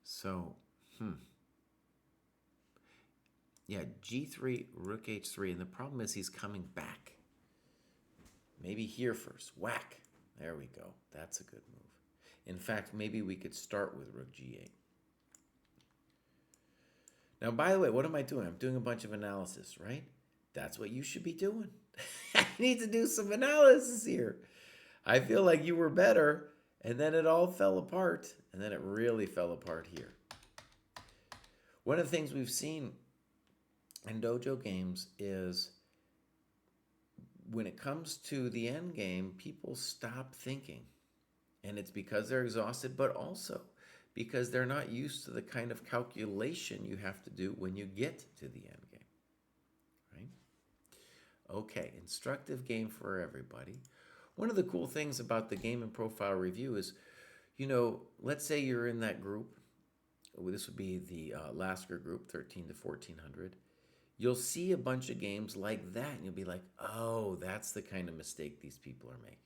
So, yeah, g3, rook h3, and the problem is he's coming back. Maybe here first. Whack. There we go. That's a good move. In fact, maybe we could start with rook g8. Now, by the way, what am I doing? I'm doing a bunch of analysis, right? That's what you should be doing. I need to do some analysis here. I feel like you were better, and then it all fell apart, and then it really fell apart here. One of the things we've seen in dojo games is when it comes to the end game, people stop thinking. And it's because they're exhausted, but also because they're not used to the kind of calculation you have to do when you get to the end game. Right? Okay, instructive game for everybody. One of the cool things about the Game and Profile Review is, let's say you're in that group. This would be the Lasker group, 13 to 1400. You'll see a bunch of games like that, and you'll be like, oh, that's the kind of mistake these people are making.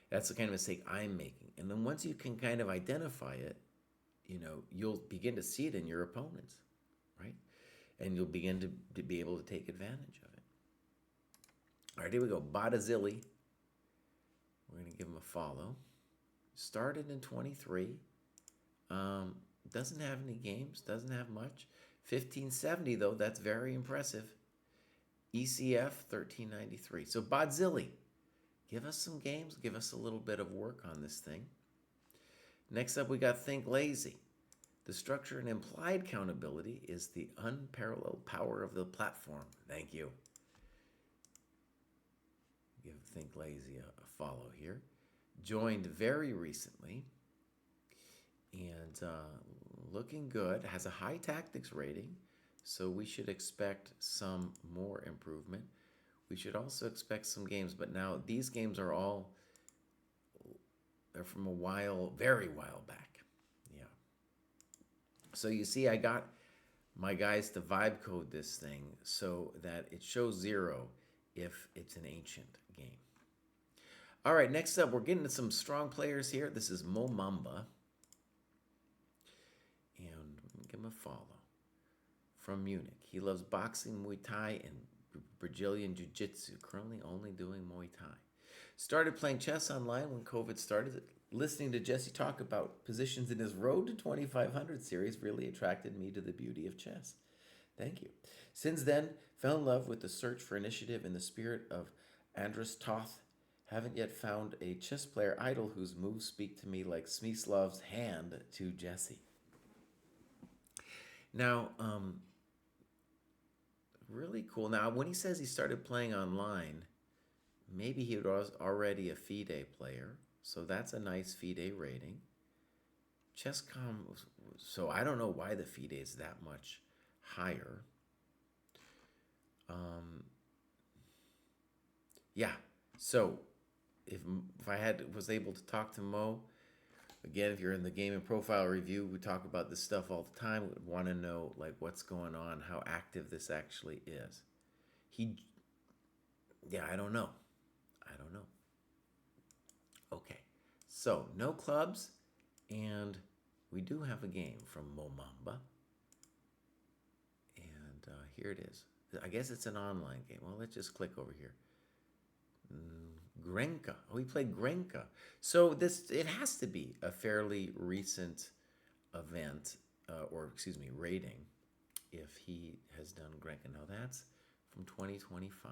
That's the kind of mistake I'm making. And then once you can kind of identify it, you'll begin to see it in your opponents, right? And you'll begin to be able to take advantage of it. All right, here we go. Botazilli. We're going to give him a follow. Started in 23. Doesn't have any games. Doesn't have much. 1570, though. That's very impressive. ECF, 1393. So Botazilli. Give us some games. Give us a little bit of work on this thing. Next up, we got Think Lazy. The structure and implied countability is the unparalleled power of the platform. Thank you. Give Think Lazy a follow here. Joined very recently. And looking good. Has a high tactics rating. So we should expect some more improvement. We should also expect some games, but now these games are they're from a very while back. Yeah. So you see, I got my guys to vibe code this thing so that it shows 0 if it's an ancient game. All right, next up, we're getting to some strong players here. This is Mo Mamba. And give him a follow. From Munich. He loves boxing, Muay Thai, and Brazilian Jiu-Jitsu, currently only doing Muay Thai. Started playing chess online when COVID started. Listening to Jesse talk about positions in his Road to 2500 series really attracted me to the beauty of chess. Thank you. Since then, fell in love with the search for initiative in the spirit of Andras Toth. Haven't yet found a chess player idol whose moves speak to me like Smyslov's hand to Jesse. Now, really cool. Now, when he says he started playing online, maybe he was already a FIDE player. So that's a nice FIDE rating. Chess.com, so I don't know why the FIDE is that much higher. Yeah, so if I was able to talk to Mo, again, if you're in the Game and Profile Review, we talk about this stuff all the time. We want to know like what's going on, how active this actually is. I don't know. Okay, so no clubs, and we do have a game from Mo Mamba. And here it is. I guess it's an online game. Well, let's just click over here. Grenka. Oh, he played Grenka. So it has to be a fairly recent event, rating, if he has done Grenka. Now that's from 2025.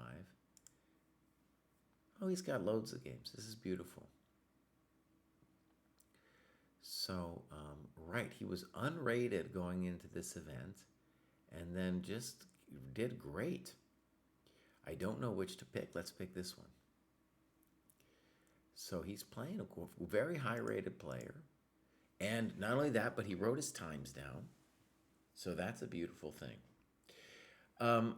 Oh, he's got loads of games. This is beautiful. So, right, he was unrated going into this event and then just did great. I don't know which to pick. Let's pick this one. So he's playing a very high rated player. And not only that, but he wrote his times down. So that's a beautiful thing. Um,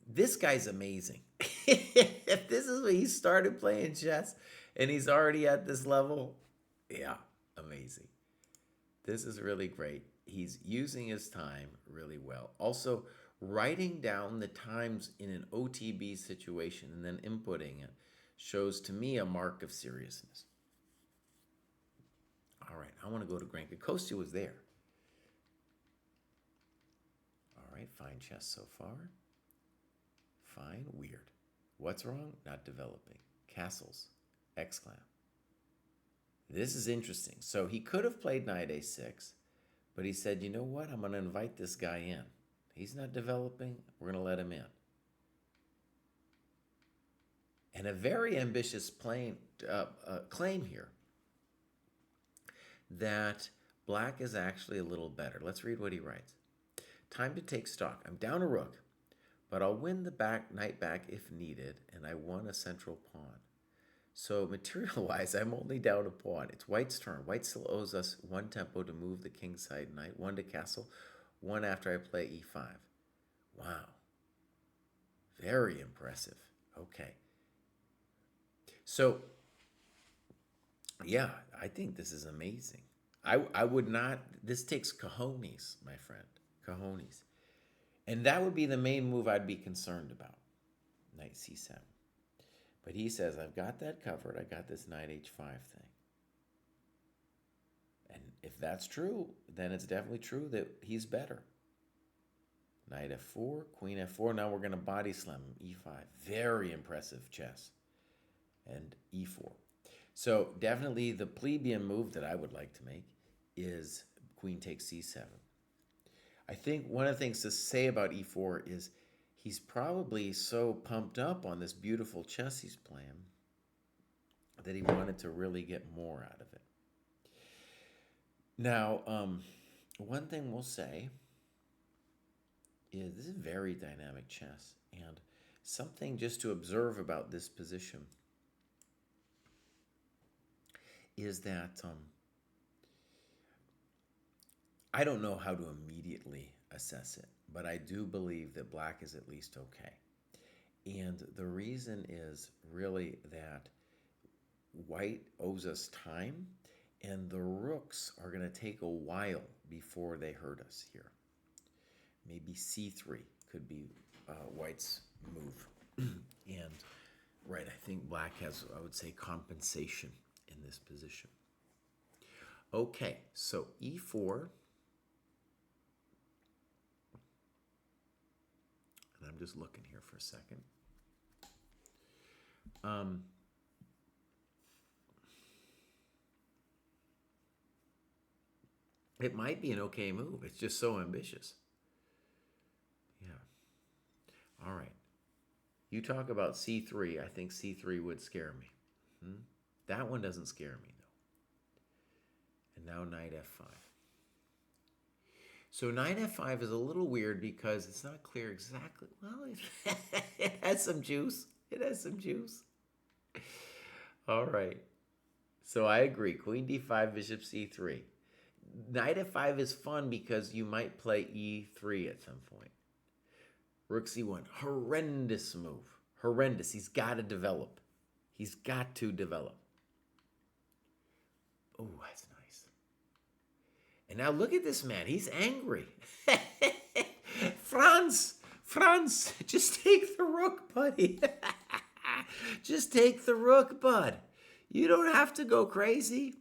this guy's amazing. If this is when he started playing chess and he's already at this level, yeah, amazing. This is really great. He's using his time really well. Also, writing down the times in an OTB situation and then inputting it shows to me a mark of seriousness. All right, I want to go to Granka. Kostya was there. All right, fine chess so far. Fine, weird. What's wrong? Not developing. Castles, exclam. This is interesting. So he could have played knight a6, but he said, you know what? I'm going to invite this guy in. He's not developing. We're going to let him in. And a very ambitious claim here that black is actually a little better. Let's read what he writes. Time to take stock. I'm down a rook, but I'll win the knight back if needed, and I won a central pawn. So material-wise, I'm only down a pawn. It's white's turn. White still owes us one tempo to move the kingside knight, one to castle, one after I play e5. Wow. Very impressive. Okay. So, yeah, I think this is amazing. I would not, this takes cojones, my friend. Cojones. And that would be the main move I'd be concerned about. Knight c7. But he says, I've got that covered. I got this knight h5 thing. And if that's true, then it's definitely true that he's better. Knight f4, queen f4. Now we're going to body slam him, e5. Very impressive chess. And e4. So definitely the plebeian move that I would like to make is queen takes c7. I think one of the things to say about e4 is he's probably so pumped up on this beautiful chess he's playing that he wanted to really get more out of it. Now, one thing we'll say is this is very dynamic chess, and something just to observe about this position is that I don't know how to immediately assess it, but I do believe that black is at least okay. And the reason is really that white owes us time, and the rooks are going to take a while before they hurt us here. Maybe c3 could be white's move. And, right, I think black has, I would say, compensation in this position. Okay, so e4. And I'm just looking here for a second. It might be an okay move. It's just so ambitious. Yeah. All right. You talk about c3. I think c3 would scare me. That one doesn't scare me, though. And now knight f5. So knight f5 is a little weird because it's not clear exactly. Well, it has some juice. It has some juice. All right. So I agree. Queen d5, bishop c3. Knight f5 is fun because you might play e3 at some point. Rook c1. Horrendous move. Horrendous. He's got to develop. He's got to develop. Oh, that's nice. And now look at this man. He's angry. Franz, just take the rook, buddy. Just take the rook, bud. You don't have to go crazy.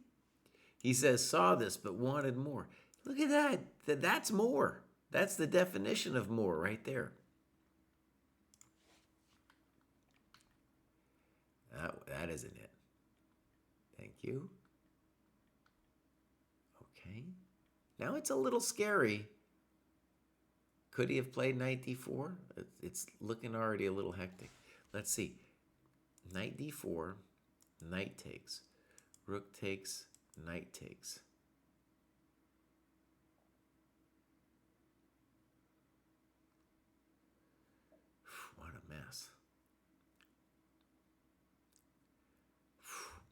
He says, saw this, but wanted more. Look at that. That's more. That's the definition of more right there. That isn't it. Thank you. Okay. Now it's a little scary. Could he have played knight d4? It's looking already a little hectic. Let's see. Knight d4, knight takes, rook takes Knight takes. What a mess.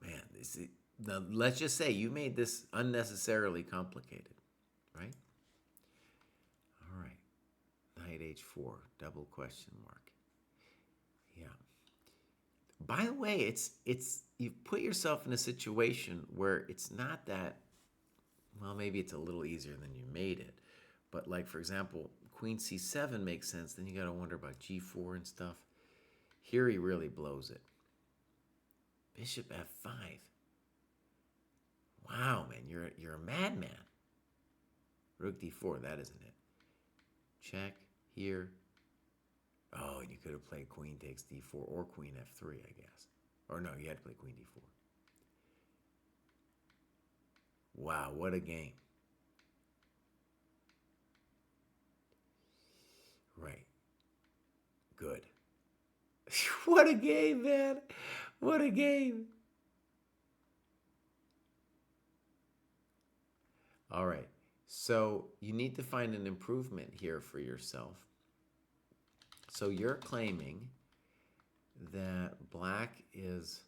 Man, now let's just say you made this unnecessarily complicated, right? All right. Knight h4, double question mark. Yeah. By the way, it's you've put yourself in a situation where it's not that, well, maybe it's a little easier than you made it. But like, for example, queen c7 makes sense. Then you got to wonder about g4 and stuff. Here he really blows it. Bishop f5. Wow, man, you're a madman. Rook d4, that isn't it. Check here. Oh, and you could have played queen takes d4 or queen f3, I guess. Or no, you had to play queen d4. Wow, what a game. Right. Good. What a game, man. What a game. All right. So you need to find an improvement here for yourself. So you're claiming that black is,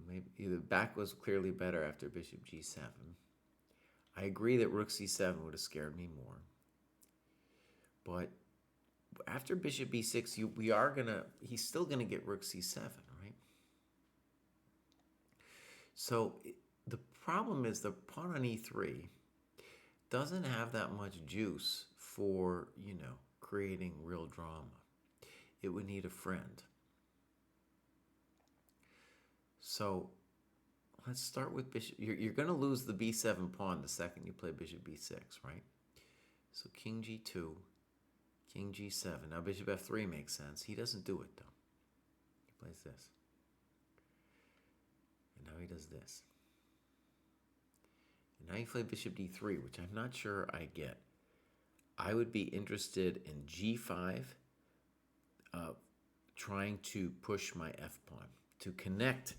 maybe the back was clearly better after bishop g7. I agree that rook c7 would have scared me more. But after bishop b6, he's still gonna get rook c7, right? So the problem is the pawn on e3 doesn't have that much juice for, creating real drama. It would need a friend. So let's start with bishop. You're going to lose the b7 pawn the second you play bishop b6, right? So king g2, king g7. Now bishop f3 makes sense. He doesn't do it, though. He plays this. And now he does this. And now you play bishop d3, which I'm not sure I get. I would be interested in g5, trying to push my f-pawn to connect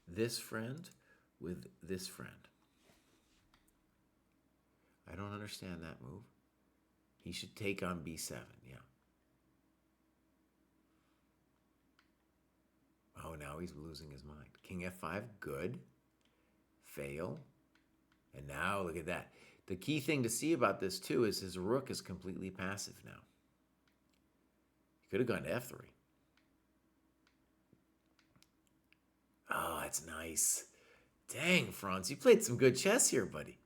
this friend with this friend. I don't understand that move. He should take on b7, yeah. Oh, now he's losing his mind. King f5, good. Fail. And now look at that. The key thing to see about this, too, is his rook is completely passive now. He could have gone to f3. Oh, that's nice. Dang, Franz, you played some good chess here, buddy.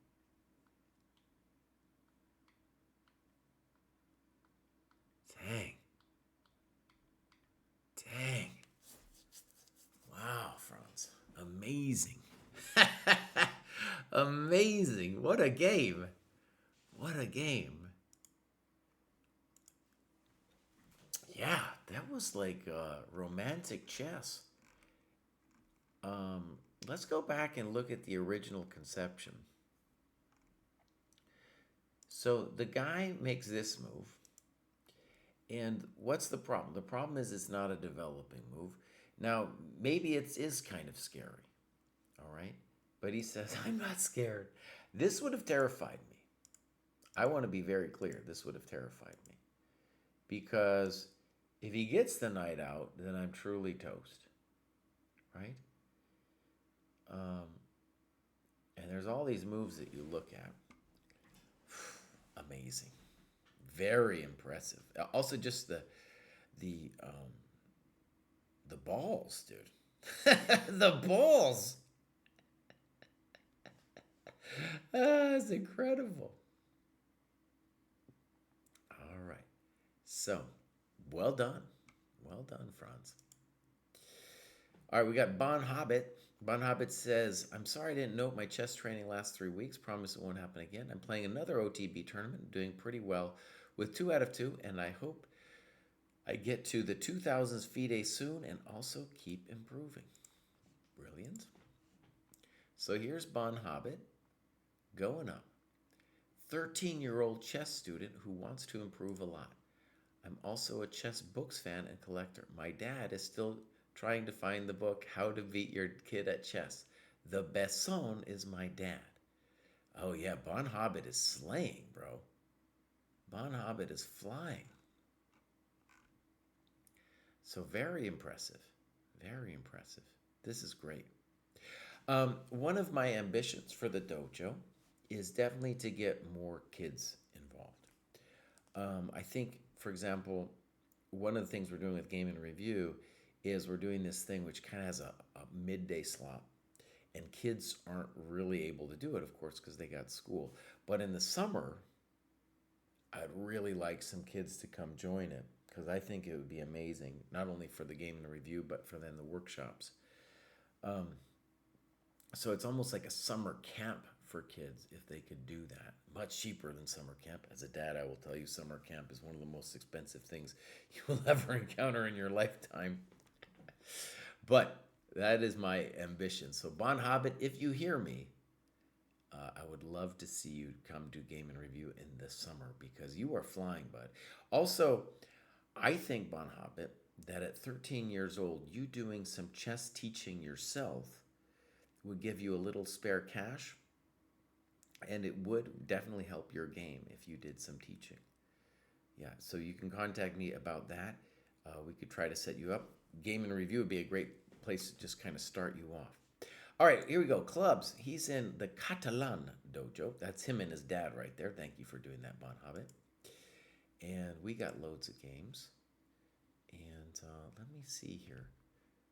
Dang. Dang. Wow, Franz. Amazing. Amazing. What a game. What a game. Yeah, that was like romantic chess. Let's go back and look at the original conception. So the guy makes this move. And what's the problem? The problem is it's not a developing move. Now, maybe it is kind of scary. All right? But he says, I'm not scared. This would have terrified me. I want to be very clear. This would have terrified me. Because if he gets the knight out, then I'm truly toast. Right? And there's all these moves that you look at. Amazing. Very impressive. Also, just the balls, dude. The balls. That's incredible. All right. So, well done. Well done, Franz. All right, we got Bon Hobbit. Bon Hobbit says, I'm sorry I didn't note my chess training last 3 weeks. Promise it won't happen again. I'm playing another OTB tournament, doing pretty well with 2 out of 2, and I hope I get to the 2000s FIDE soon and also keep improving. Brilliant. So here's Bon Hobbit going up. 13-year-old chess student who wants to improve a lot. I'm also a chess books fan and collector. My dad is still trying to find the book, How to Beat Your Kid at Chess. The Besson is my dad. Oh yeah, Bon Hobbit is slaying, bro. Bon Hobbit is flying. So very impressive. Very impressive. This is great. One of my ambitions for the dojo is definitely to get more kids involved. I think, for example, one of the things we're doing with Game and Review is we're doing this thing which kind of has a midday slot. And kids aren't really able to do it, of course, because they got school. But in the summer, I'd really like some kids to come join it because I think it would be amazing, not only for the Game and Review, but for then the workshops. Um, so it's almost like a summer camp for kids if they could do that. Much cheaper than summer camp. As a dad, I will tell you, summer camp is one of the most expensive things you will ever encounter in your lifetime. But that is my ambition. So, Bon Hobbit, if you hear me, I would love to see you come do Game and Review in the summer because you are flying, bud. Also, I think, Bon Hobbit, that at 13 years old, you doing some chess teaching yourself would give you a little spare cash, and it would definitely help your game if you did some teaching. Yeah, so you can contact me about that. We could try to set you up. Game and Review would be a great place to just kind of start you off. All right, here we go. Clubs. He's in the Catalan dojo. That's him and his dad right there. Thank you for doing that, Bon Hobbit. And we got loads of games. And let me see here.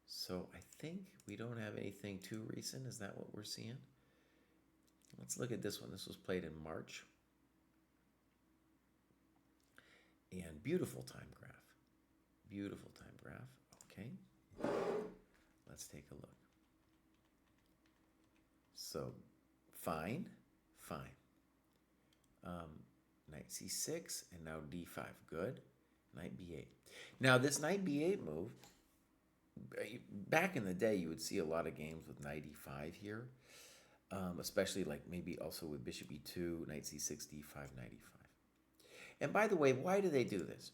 So I think we don't have anything too recent. Is that what we're seeing? Let's look at this one. This was played in March. And beautiful time graph. Beautiful time graph. Okay. Let's take a look. So, fine. Knight c6 and now d5. Good. Knight b8. Now, this knight b8 move, back in the day, you would see a lot of games with knight e5 here, especially like maybe also with bishop e2, knight c6, d5, knight e5. And by the way, why do they do this?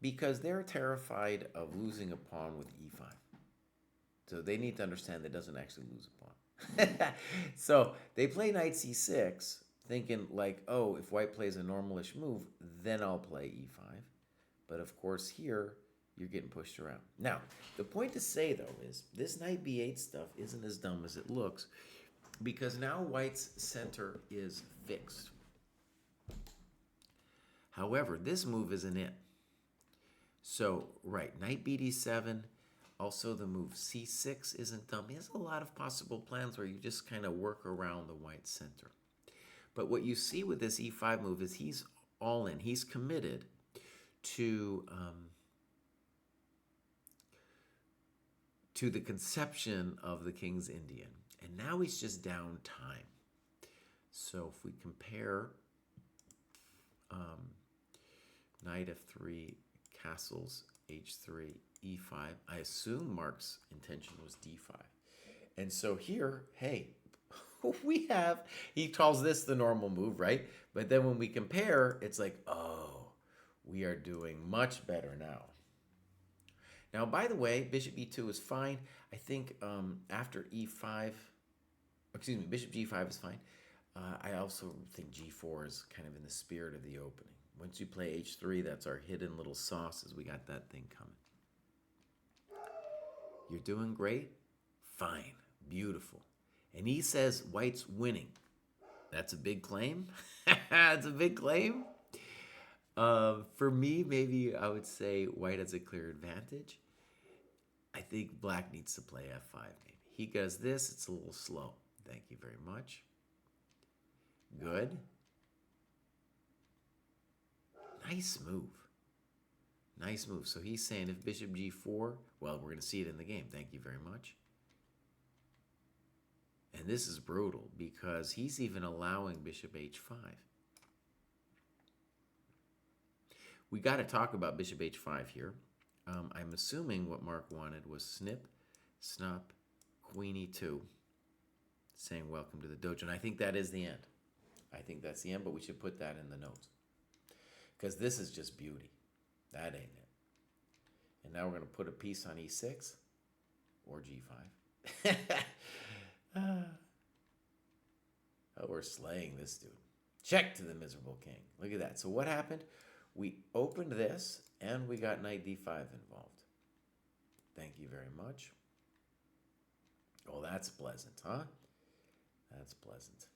Because they're terrified of losing a pawn with e5. So they need to understand that doesn't actually lose a pawn. So they play knight c6, thinking like, oh, if white plays a normalish move, then I'll play e5. But of course here, you're getting pushed around. Now, the point to say, though, is this knight b8 stuff isn't as dumb as it looks because now white's center is fixed. However, this move isn't it. So, right, knight bd7, also the move c6 isn't dumb. He has a lot of possible plans where you just kind of work around the white center. But what you see with this e5 move is he's all in. He's committed to the conception of the King's Indian. And now he's just down time. So if we compare knight f3, castles, h3, e5, I assume Mark's intention was d5. And so here, hey, we have, he calls this the normal move, right? But then when we compare, it's like, oh, we are doing much better now. Now, by the way, bishop e2 is fine. I think after e5, excuse me, bishop g5 is fine. I also think g4 is kind of in the spirit of the opening. Once you play h3, that's our hidden little sauces. We got that thing coming. You're doing great? Fine. Beautiful. And he says white's winning. That's a big claim. That's a big claim. For me, maybe I would say white has a clear advantage. I think black needs to play f5 maybe. He does this, it's a little slow. Thank you very much. Good. Nice move. Nice move. So he's saying if bishop g4, well, we're going to see it in the game. Thank you very much. And this is brutal because he's even allowing bishop h5. We got to talk about bishop h5 here. I'm assuming what Mark wanted was snip, snap, queen e2, saying welcome to the dojo. And I think that is the end. I think that's the end, but we should put that in the notes. Because this is just beauty. That ain't it. And now we're going to put a piece on e6 or g5. Oh, we're slaying this dude. Check to the miserable king. Look at that. So what happened? We opened this, and we got knight d5 involved. Thank you very much. Oh, that's pleasant, huh? That's pleasant.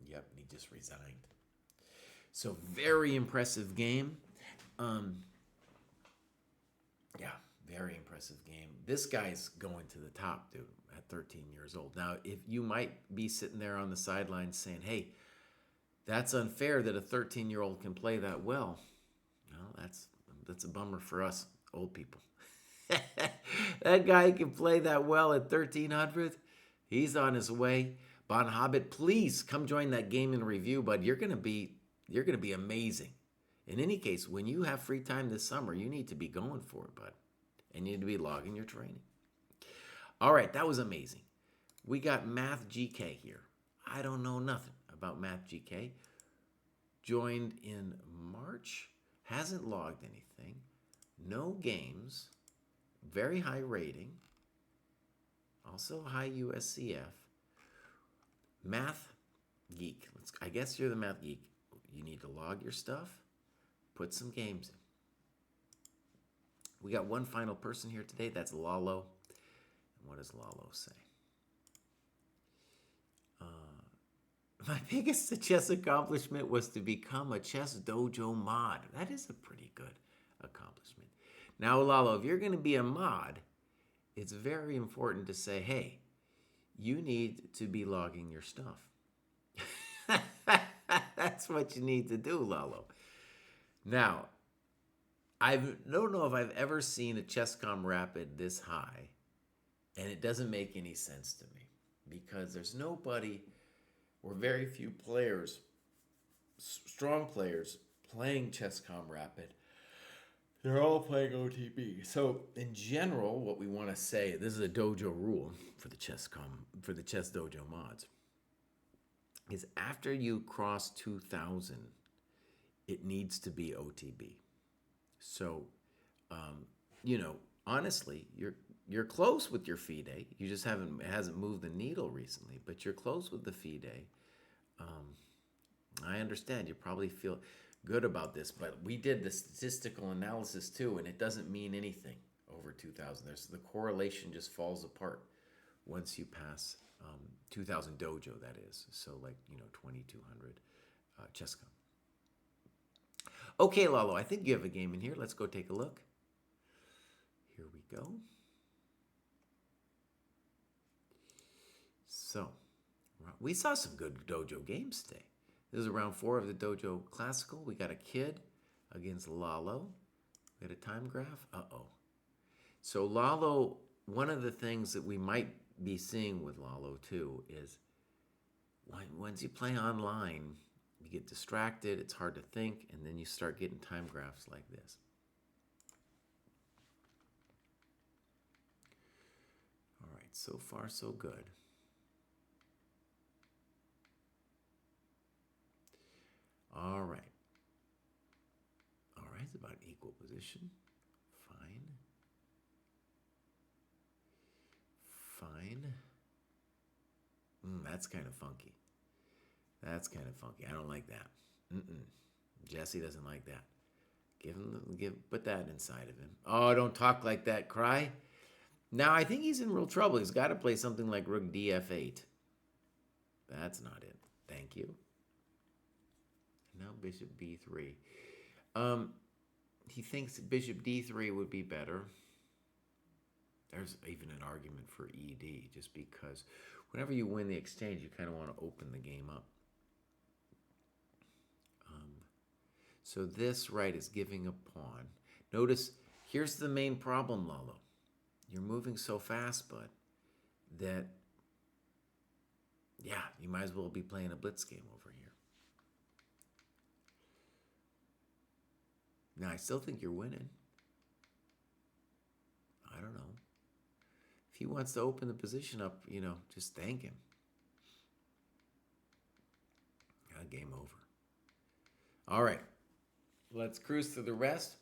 Yep, he just resigned. So very impressive game. Yeah, very impressive game. This guy's going to the top, dude, at 13 years old. Now, if you might be sitting there on the sidelines saying, hey, that's unfair that a 13-year-old can play that well. Well, that's a bummer for us old people. That guy can play that well at 1300. He's on his way. Bon Hobbit, please come join that game in review, bud. You're gonna be amazing. In any case, when you have free time this summer, you need to be going for it, bud. And you need to be logging your training. All right, that was amazing. We got Math GK here. I don't know nothing about Math GK. Joined in March. Hasn't logged anything. No games. Very high rating. Also high USCF. Math Geek. I guess you're the Math Geek. You need to log your stuff. Put some games in. We got one final person here today. That's Lalo. And what does Lalo say? My biggest chess accomplishment was to become a Chess Dojo mod. That is a pretty good accomplishment. Now, Lalo, if you're going to be a mod, it's very important to say, hey, you need to be logging your stuff. That's what you need to do, Lalo. Now, I don't know if I've ever seen a ChessCom Rapid this high, and it doesn't make any sense to me because there's nobody or very few players, strong players, playing ChessCom Rapid. They're all playing OTB. So in general, what we want to say, this is a dojo rule for the Chess Dojo mods, is after you cross 2,000, it needs to be OTB. So, honestly, you're close with your FIDE. You just it hasn't moved the needle recently, but you're close with the FIDE. I understand you probably feel good about this, but we did the statistical analysis too, and it doesn't mean anything over 2,000. The correlation just falls apart once you pass 2,000 dojo, that is. So 2,200 ChessCom. Okay, Lalo, I think you have a game in here. Let's go take a look. Here we go. So, we saw some good dojo games today. This is round 4 of the Dojo Classical. We got a kid against Lalo. We got a time graph. Uh-oh. So Lalo, one of the things that we might be seeing with Lalo too is once you play online, you get distracted, it's hard to think, and then you start getting time graphs like this. All right, so far so good. All right. All right, it's about equal position. Fine. Fine. That's kind of funky. That's kind of funky. I don't like that. Jesse doesn't like that. Put that inside of him. Oh, don't talk like that, Kraai. Now, I think he's in real trouble. He's got to play something like Rook DF8. That's not it. Thank you. Now Bishop B3. He thinks Bishop D3 would be better. There's even an argument for ED, just because whenever you win the exchange, you kind of want to open the game up. So this, right, is giving a pawn. Notice, here's the main problem, Lalo. You're moving so fast, bud, that, yeah, you might as well be playing a blitz game over here. Now, I still think you're winning. I don't know. If he wants to open the position up, just thank him. Game over. All right. Let's cruise through the rest.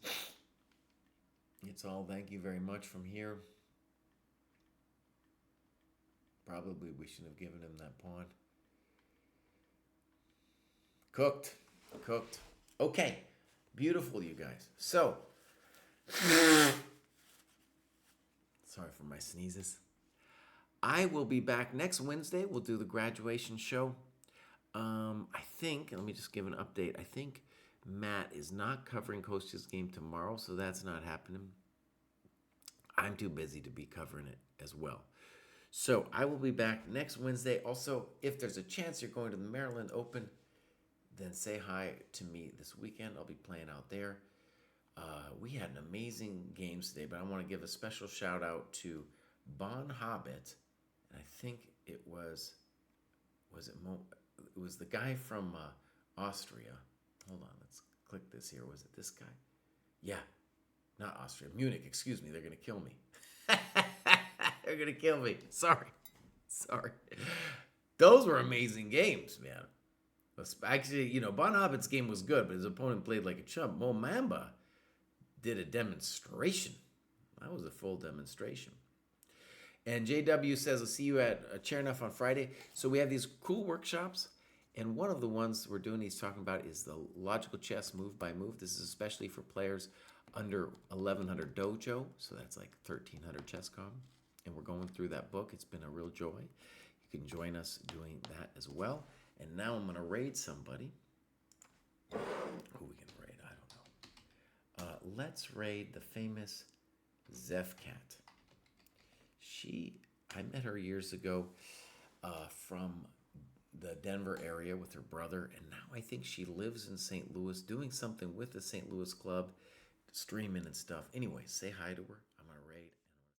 It's all thank you very much from here. Probably we shouldn't have given him that pawn. Cooked. Cooked. Okay. Beautiful, you guys. So, sorry for my sneezes. I will be back next Wednesday. We'll do the graduation show. I think, let me just give an update. I think Matt is not covering Kostya's game tomorrow, so that's not happening. I'm too busy to be covering it as well. So I will be back next Wednesday. Also, if there's a chance you're going to the Maryland Open, then say hi to me this weekend. I'll be playing out there. We had an amazing games today, but I want to give a special shout out to Bon Hobbit. And I think it was the guy from Austria. Hold on, let's click this here. Was it this guy? Yeah, not Austria. Munich, excuse me. They're going to kill me. They're going to kill me. Sorry. Those were amazing games, man. Actually, Bon Hobbit's game was good, but his opponent played like a chump. Mo Mamba did a demonstration. That was a full demonstration. And JW says, I'll see you at Chernoff on Friday. So we have these cool workshops. And one of the ones we're doing, he's talking about, is the logical chess move by move. This is especially for players under 1100 Dojo. So that's like 1300 ChessCom. And we're going through that book. It's been a real joy. You can join us doing that as well. And now I'm going to raid somebody. Who we can raid? I don't know. Let's raid the famous Zefcat. I met her years ago from the Denver area with her brother, and now I think she lives in St. Louis doing something with the St. Louis club, streaming and stuff. Anyway, say hi to her. I'm going to raid.